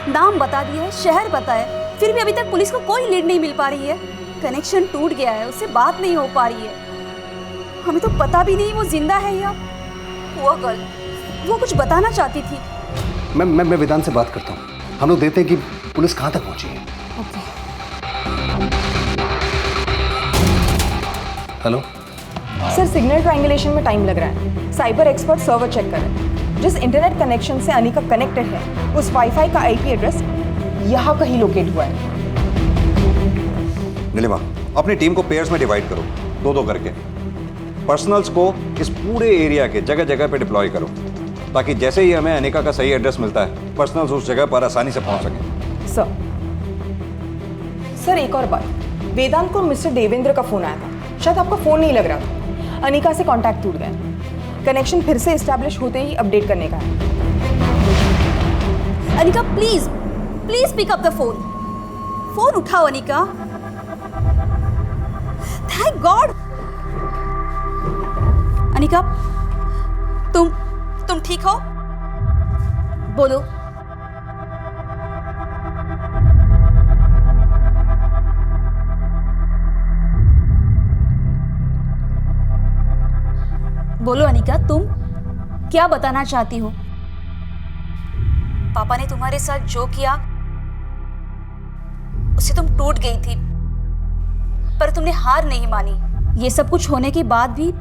नाम बता दिया है, शहर पता है, फिर भी अभी तक पुलिस को कोई लीड नहीं मिल पा रही है। कनेक्शन टूट गया है, उससे बात नहीं हो पा रही है। हमें तो पता भी नहीं वो जिंदा है या पुअर गर्ल, वो कुछ बताना चाहती थी। मैं वेदांत से बात करता हूँ। हम लोग देखते हैं कि पुलिस कहाँ तक पहुँची है। हेलो सर, सिग्नल ट्रायंगुलेशन में टाइम लग रहा है। साइबर एक्सपर्ट सर्वर चेक कर रहे हैं। जिस इंटरनेट कनेक्शन से अनिका कनेक्टेड है, उस वाईफाई का आईपी एड्रेस यहाँ कहीं लोकेट हुआ है। नीलिमा, अपनी टीम को पेयर्स में डिवाइड करो, 2-2 करके। पर्सनल्स को इस पूरे एरिया के जगह जगह पे डिप्लॉय करो, ताकि जैसे ही हमें अनिका का सही एड्रेस मिलता है, पर्सनल्स उस जगह पर आसानी से पहुंच सकें। सर एक और बात, वेदांत को मिस्टर देवेंद्र का फोन आया था, शायद आपका फोन नहीं लग रहा था। अनिका से कांटेक्ट टूट गया, कनेक्शन फिर से एस्टैब्लिश होते ही अपडेट करने का है। Anika please please pick up the phone. Phone उठाओ अनिका। Thank God. अनिका, तुम ठीक हो? बोलो। बोलो अनिका, तुम क्या बताना चाहती हो? पापा ने तुम्हारे साथ जो किया उससे तुम टूट गई थी, पर तुमने हार नहीं मानी। ये सब कुछ होने के बाद भी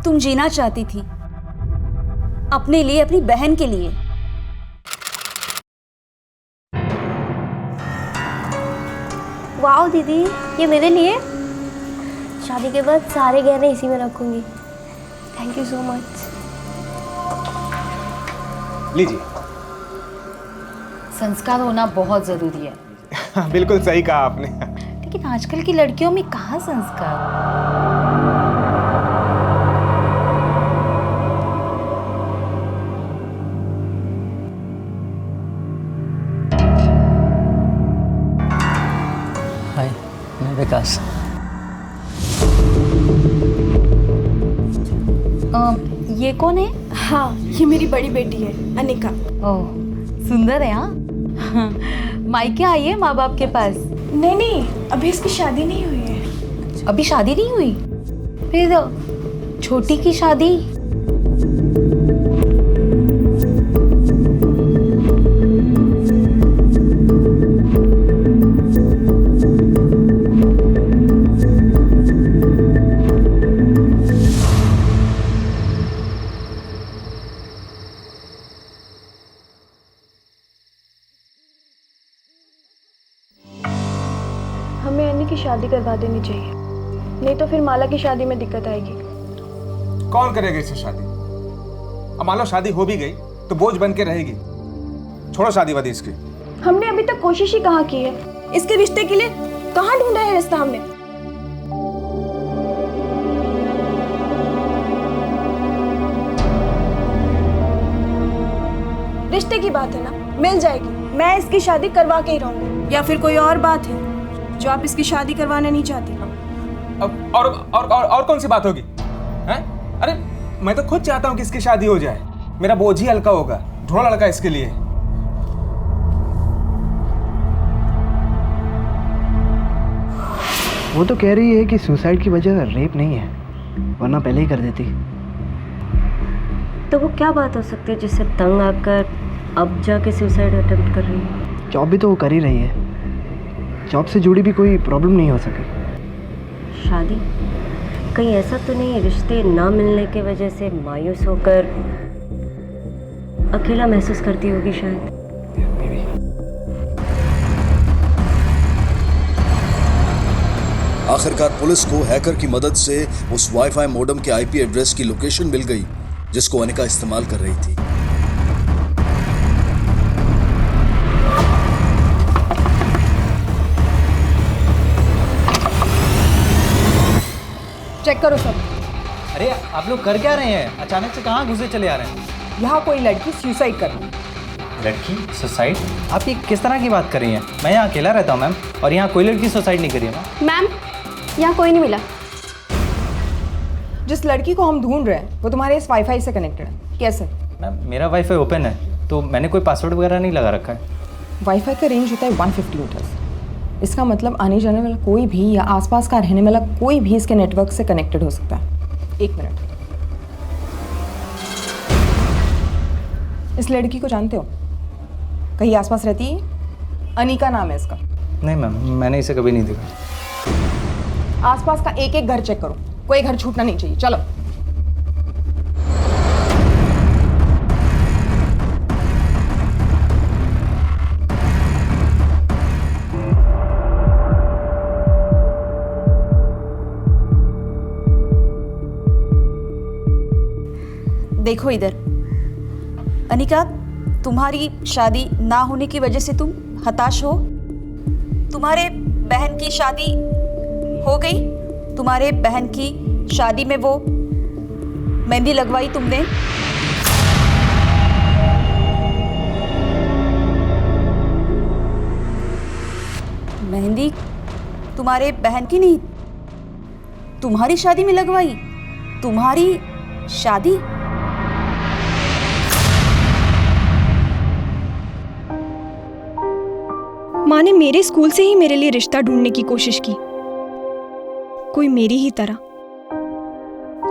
तुम जीना चाहती थी, अपने लिए, अपनी बहन के लिए। वाह दीदी, ये मेरे लिए। शादी के बाद सारे गहने इसी में रखूंगी। Thank you so much. लीजिए। संस्कार होना बहुत जरूरी है। बिल्कुल सही कहा आपने। लेकिन आजकल की लड़कियों में कहाँ संस्कार? हाय, मैं विकास। ये कौन है? हाँ, ये मेरी बड़ी बेटी है अनिका। ओह, सुंदर है। हाँ, मायके आई है माँ बाप के पास? नहीं, अभी इसकी शादी नहीं हुई है। अभी शादी नहीं हुई? फिर छोटी की शादी? हमें अन्नी की शादी करवा देनी चाहिए, नहीं तो फिर माला की शादी में दिक्कत आएगी। कौन करेगा इससे शादी? अब मान लो शादी हो भी गई तो बोझ बन के रहेगी। छोड़ो शादी वादी इसकी। हमने अभी तक कोशिश ही कहाँ की है इसके रिश्ते के लिए। कहाँ ढूंढा है रिश्ता हमने? रिश्ते की बात है ना, मिल जाएगी। मैं इसकी शादी करवा के ही रहूंगी। या फिर कोई और बात है जो आप इसकी शादी करवाना नहीं चाहती? अब और कौन सी बात होगी? हैं? अरे मैं तो खुद चाहता हूँ कि इसकी शादी हो जाए, मेरा बोझ ही हल्का होगा। ढूंढो लड़का इसके लिए। वो तो कह रही है कि सुसाइड की वजह रेप नहीं है, वरना पहले ही कर देती। तो वो क्या बात हो सकती है जिससे तंग आकर अब जाके सुसाइड अटेम्प्ट कर रही है? जॉब भी तो वो कर ही रही है, जॉब से जुड़ी भी कोई प्रॉब्लम नहीं हो सके। शादी? कहीं ऐसा तो नहीं रिश्ते ना मिलने की वजह से मायूस होकर अकेला महसूस करती होगी शायद। आखिरकार पुलिस को हैकर की मदद से उस वाईफाई मॉडेम के आईपी एड्रेस की लोकेशन मिल गई जिसको अनिका इस्तेमाल कर रही थी। चेक करो सब। अरे आप लोग कर क्या रहे हैं? अचानक से कहाँ घुसे चले आ रहे हैं? यहाँ कोई लड़की सुसाइड कर रही। लड़की सुसाइड? आप ये किस तरह की बात कर रही हैं? मैं यहाँ अकेला रहता हूँ मैम, और यहाँ कोई लड़की सुसाइड नहीं करी है मैम। यहाँ कोई नहीं मिला। जिस लड़की को हम ढूंढ रहे हैं वो तुम्हारे इस वाईफाई से कनेक्टेड है। कैसे? मैम मेरा वाईफाई ओपन है, तो मैंने कोई पासवर्ड वगैरह नहीं लगा रखा है। वाईफाई का रेंज होता है 150 मीटर्स। इसका मतलब आने जाने वाला कोई भी या आसपास का रहने वाला कोई भी इसके नेटवर्क से कनेक्टेड हो सकता है। 1 मिनट। इस लड़की को जानते हो? कहीं आसपास रहती है? अनिका नाम है इसका। नहीं मैम, मैंने इसे कभी नहीं देखा। आसपास का एक घर चेक करो, कोई घर छूटना नहीं चाहिए। चलो। देखो इधर, अनिका, तुम्हारी शादी ना होने की वजह से तुम हताश हो। तुम्हारे बहन की शादी हो गई, तुम्हारे बहन की शादी में वो मेहंदी लगवाई तुमने। मेहंदी तुम्हारे बहन की नहीं, तुम्हारी शादी में लगवाई। तुम्हारी शादी? माँ ने मेरे स्कूल से ही मेरे लिए रिश्ता ढूंढने की कोशिश की, कोई मेरी ही तरह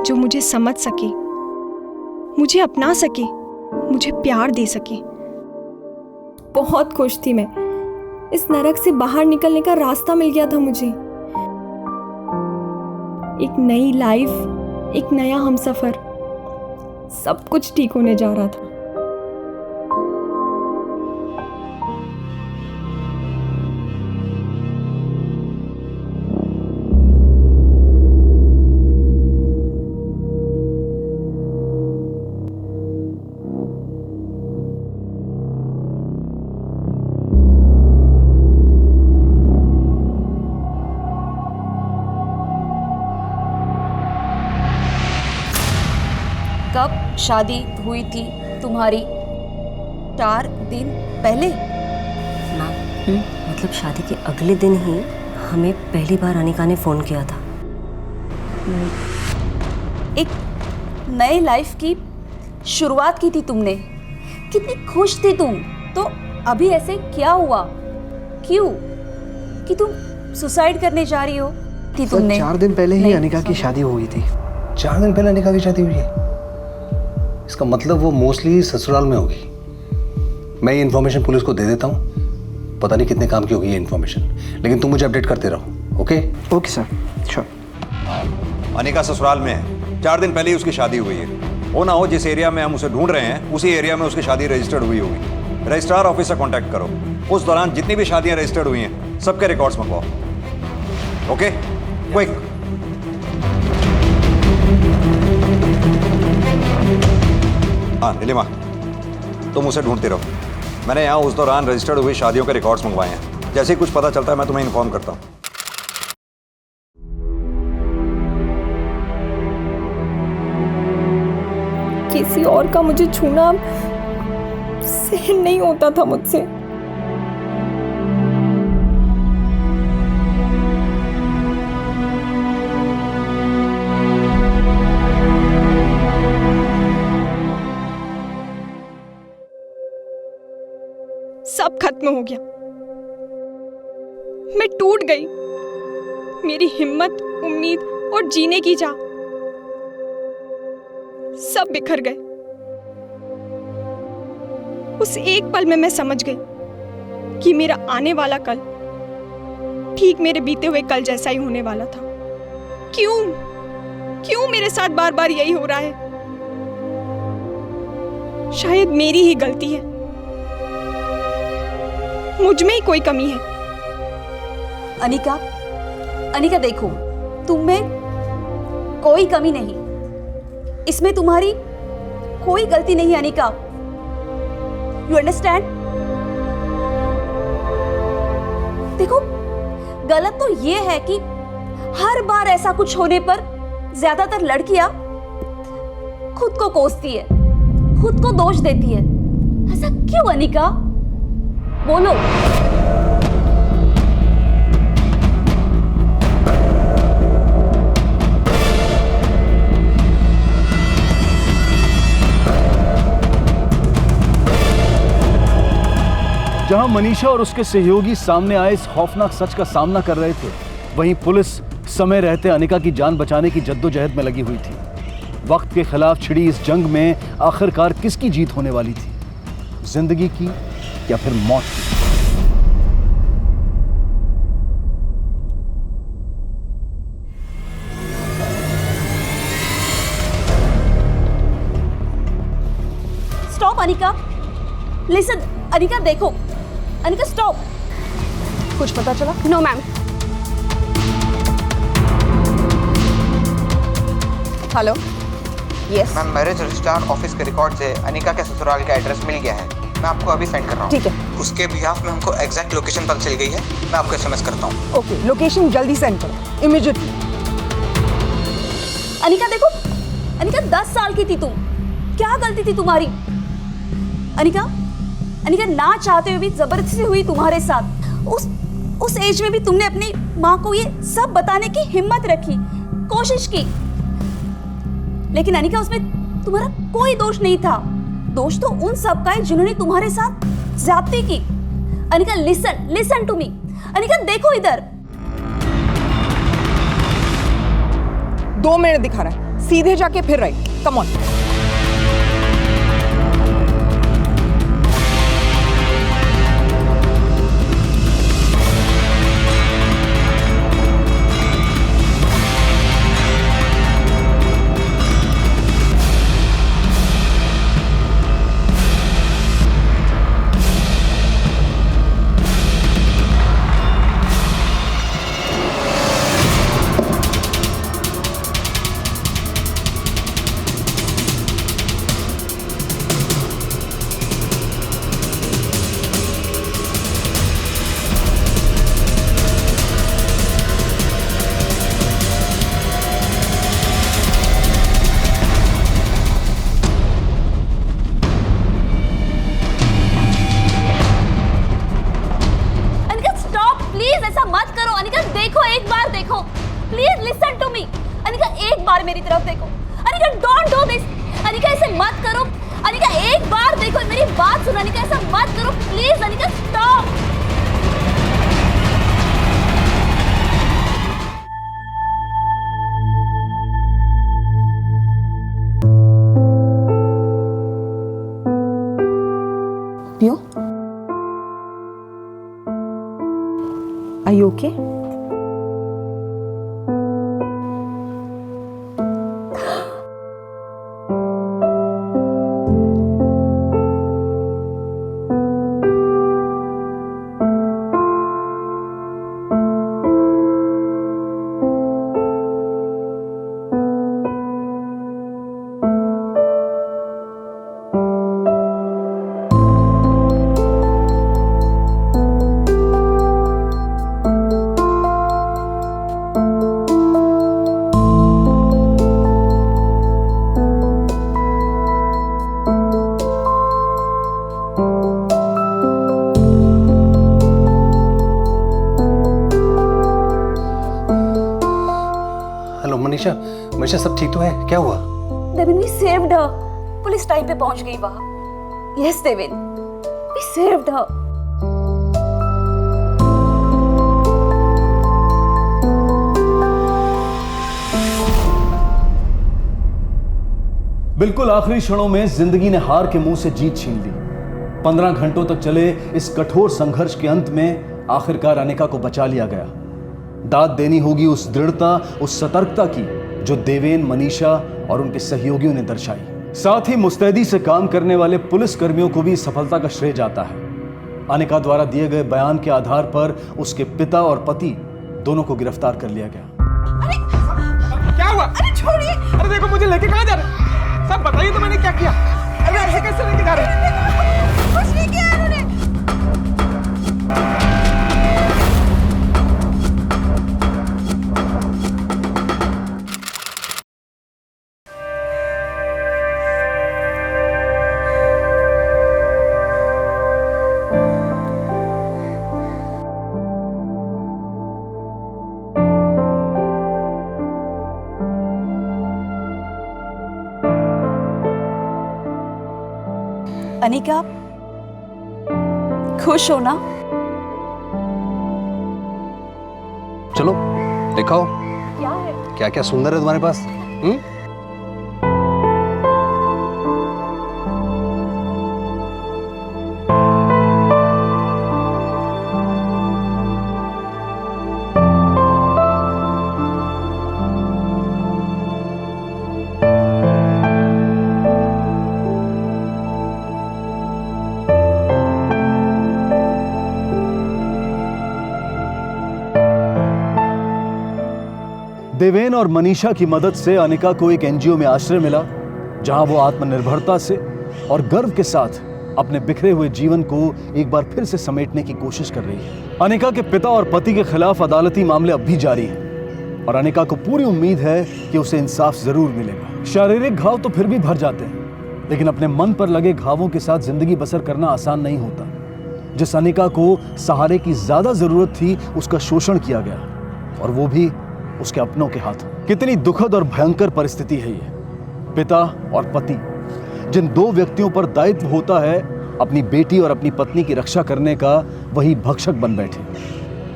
जो मुझे समझ सके, मुझे अपना सके, मुझे प्यार दे सके। बहुत खुश थी मैं। इस नरक से बाहर निकलने का रास्ता मिल गया था मुझे। एक नई लाइफ, एक नया हमसफर, सब कुछ ठीक होने जा रहा था। कब शादी हुई थी तुम्हारी? 4 दिन पहले? मतलब शादी के अगले दिन ही हमें पहली बार अनिका ने फ़ोन किया था। एक नए लाइफ की शुरुआत की थी तुमने। कितनी खुश थी तुम। तो अभी ऐसे क्या हुआ? क्यों कि तुम सुसाइड करने जा रही हो? थी तुमने 4 दिन पहले ही अनिका की शादी हो गई थी। 4 दिन पहले अनिका की शादी हुई है? इसका मतलब वो मोस्टली ससुराल में होगी। मैं ये इन्फॉर्मेशन पुलिस को दे देता हूँ। पता नहीं कितने काम की होगी ये इन्फॉर्मेशन, लेकिन तुम मुझे अपडेट करते रहो। Okay? Okay sir, sure. Anika ससुराल में है। 4 दिन पहले ही उसकी शादी हुई है। हो ना हो जिस एरिया में हम उसे ढूंढ रहे हैं उसी एरिया में उसकी शादी रजिस्टर्ड हुई होगी। रजिस्ट्रार ऑफिस से कॉन्टैक्ट करो। उस दौरान जितनी भी शादियां रजिस्टर्ड हुई हैं सबके रिकॉर्ड्स मंगवाओ। ओके? क्विक। हाँ नीलिमा, तुम उसे ढूंढते रहो। मैंने यहाँ उस दौरान रजिस्टर्ड हुई शादियों के रिकॉर्ड्स मंगवाए हैं। जैसे ही कुछ पता चलता है मैं तुम्हें इन्फॉर्म करता हूँ। किसी और का मुझे छूना सहन नहीं होता था मुझसे। सब खत्म हो गया। मैं टूट गई। मेरी हिम्मत, उम्मीद और जीने की चाह सब बिखर गए। उस एक पल में मैं समझ गई कि मेरा आने वाला कल ठीक मेरे बीते हुए कल जैसा ही होने वाला था। क्यों मेरे साथ बार बार यही हो रहा है? शायद मेरी ही गलती है, मुझ में ही कोई कमी है। अनिका, अनिका देखो, तुम में कोई कमी नहीं, इसमें तुम्हारी कोई गलती नहीं है अनिका। You understand? देखो, गलत तो ये है कि हर बार ऐसा कुछ होने पर ज्यादातर लड़कियां खुद को कोसती है, खुद को दोष देती है। ऐसा क्यों अनिका? बोलो। जहां मनीषा और उसके सहयोगी सामने आए इस खौफनाक सच का सामना कर रहे थे, वहीं पुलिस समय रहते अनिका की जान बचाने की जद्दोजहद में लगी हुई थी। वक्त के खिलाफ छिड़ी इस जंग में आखिरकार किसकी जीत होने वाली थी? जिंदगी की या फिर मौत की? स्टॉप अनिका, लिसन अनिका, देखो अनिका, स्टॉप। कुछ पता चला? No ma'am. Hello, yes ma'am, marriage registrar office के रिकॉर्ड से अनिका के ससुराल का एड्रेस मिल गया है। मैं आपको अभी सेंड कर रहा हूँ। ठीक है। उसके बिहाफ में हमको एग्जैक्ट लोकेशन पता चल गई है। मैं आपको एसएमएस करता हूँ। ओके, लोकेशन जल्दी सेंड करो, इमीडिएटली। अनिका देखो, अनिका 10 साल की थी तुम, क्या गलती थी तुम्हारी? अनिका, अनिका ना चाहते हुए भी जबरदस्ती हुई तुम्हारे साथ। उस एज में भी तुमने अपनी माँ को ये सब बताने की हिम्मत रखी, कोशिश की, लेकिन अनिका उसमें तुम्हारा कोई दोष नहीं था। दोष तो उन सब का है जिन्होंने तुम्हारे साथ ज्यादती की। Anika listen, listen to me. Anika देखो इधर। 2 मिनट दिखा रहा है, सीधे जाके फिर राइट, कम ऑन। मेरी तरफ देखो। Anika, don't do this. Anika, ऐसे मत करो। अनिका, एक बार देखो, मेरी बात सुनो। अनिका, ऐसा मत करो प्लीज। अनिका, स्टॉप। पियो, are you okay? Manisha, Manisha सब ठीक तो है? क्या हुआ? Devin, we saved her. Police time पे पहुंच गई वहां। Yes, Devin, we saved her. बिल्कुल आखिरी क्षणों में जिंदगी ने हार के मुंह से जीत छीन ली। 15 घंटों तक चले इस कठोर संघर्ष के अंत में आखिरकार अनिका को बचा लिया गया। दाद देनी होगी उस दृढ़ता, उस सतर्कता की जो देवेन, मनीषा और उनके सहयोगियों ने दर्शाई। साथ ही मुस्तैदी से काम करने वाले पुलिस कर्मियों को भी इस सफलता का श्रेय जाता है। अनिका द्वारा दिए गए बयान के आधार पर उसके पिता और पति दोनों को गिरफ्तार कर लिया गया। क्या हुआ? अरे छोड़िए। अरे देखो मुझे लेके कहाँ जा रहे हैं? सब बताइए तो मैंने क्या किया? अरे ऐसे कैसे लेके जा रहे हैं? कुछ नहीं किया इन्होंने। अनिका, खुश हो ना? चलो दिखाओ क्या है? क्या क्या सुंदर है तुम्हारे पास। देवेन और मनीषा की मदद से अनिका को एक एनजीओ में आश्रय मिला, जहां वो आत्मनिर्भरता से और गर्व के साथ अपने बिखरे हुए जीवन को एक बार फिर से समेटने की कोशिश कर रही है। अनिका के पिता और पति के खिलाफ अदालती मामले अब भी जारी हैं और अनिका को पूरी उम्मीद है कि उसे इंसाफ जरूर मिलेगा। शारीरिक घाव तो फिर भी भर जाते हैं, लेकिन अपने मन पर लगे घावों के साथ जिंदगी बसर करना आसान नहीं होता। जिस अनिका को सहारे की ज्यादा जरूरत थी, उसका शोषण किया गया, और वो भी उसके अपनों के हाथों। कितनी दुखद और भयंकर परिस्थिति है ये। पिता और पति, जिन दो व्यक्तियों पर दायित्व होता है अपनी बेटी और अपनी पत्नी की रक्षा करने का, वही भक्षक बन बैठे।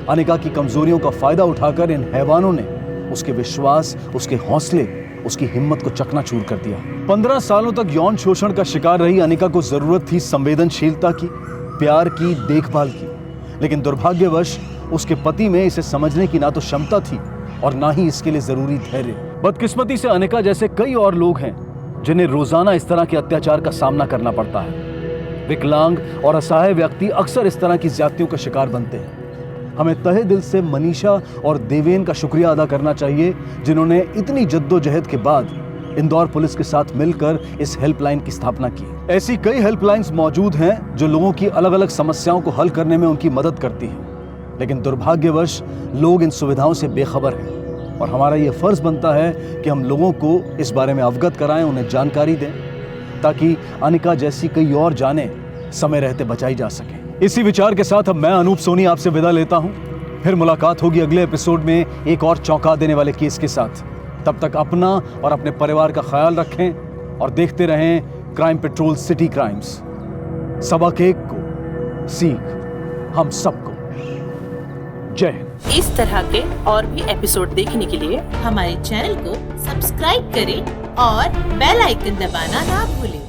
अनिका की कमजोरियों का फायदा उठाकर इन हैवानों ने उसके विश्वास, उसके हौसले, उसकी हिम्मत को चकनाचूर कर दिया। 15 सालों तक यौन शोषण का शिकार रही अनिका को जरूरत थी संवेदनशीलता की, प्यार की, देखभाल की। लेकिन दुर्भाग्यवश उसके पति में इसे समझने की ना तो क्षमता थी और ना ही इसके लिए जरूरी धैर्य। बदकिस्मती से अनिका जैसे कई और लोग हैं जिन्हें रोजाना इस तरह के अत्याचार का सामना करना पड़ता है। विकलांग और असहाय व्यक्ति अक्सर इस तरह की ज्यादतियों का शिकार बनते हैं। हमें तहे दिल से मनीषा और देवेन का शुक्रिया अदा करना चाहिए, जिन्होंने इतनी जद्दोजहद के बाद इंदौर पुलिस के साथ मिलकर इस हेल्पलाइन की स्थापना की। ऐसी कई हेल्पलाइंस मौजूद हैं जो लोगों की अलग अलग समस्याओं को हल करने में उनकी मदद करती हैं, लेकिन दुर्भाग्यवश लोग इन सुविधाओं से बेखबर हैं और हमारा ये फर्ज बनता है कि हम लोगों को इस बारे में अवगत कराएं, उन्हें जानकारी दें, ताकि अनिका जैसी कई और जानें समय रहते बचाई जा सके। इसी विचार के साथ अब मैं अनूप सोनी आपसे विदा लेता हूं। फिर मुलाकात होगी अगले एपिसोड में एक और चौंका देने वाले केस के साथ। तब तक अपना और अपने परिवार का ख्याल रखें और देखते रहें क्राइम पेट्रोल सिटी क्राइम्स। सबक एक को सीख हम सबको। जय हिंद। इस तरह के और भी एपिसोड देखने के लिए हमारे चैनल को सब्सक्राइब करें और बेल आइकन दबाना ना भूलें।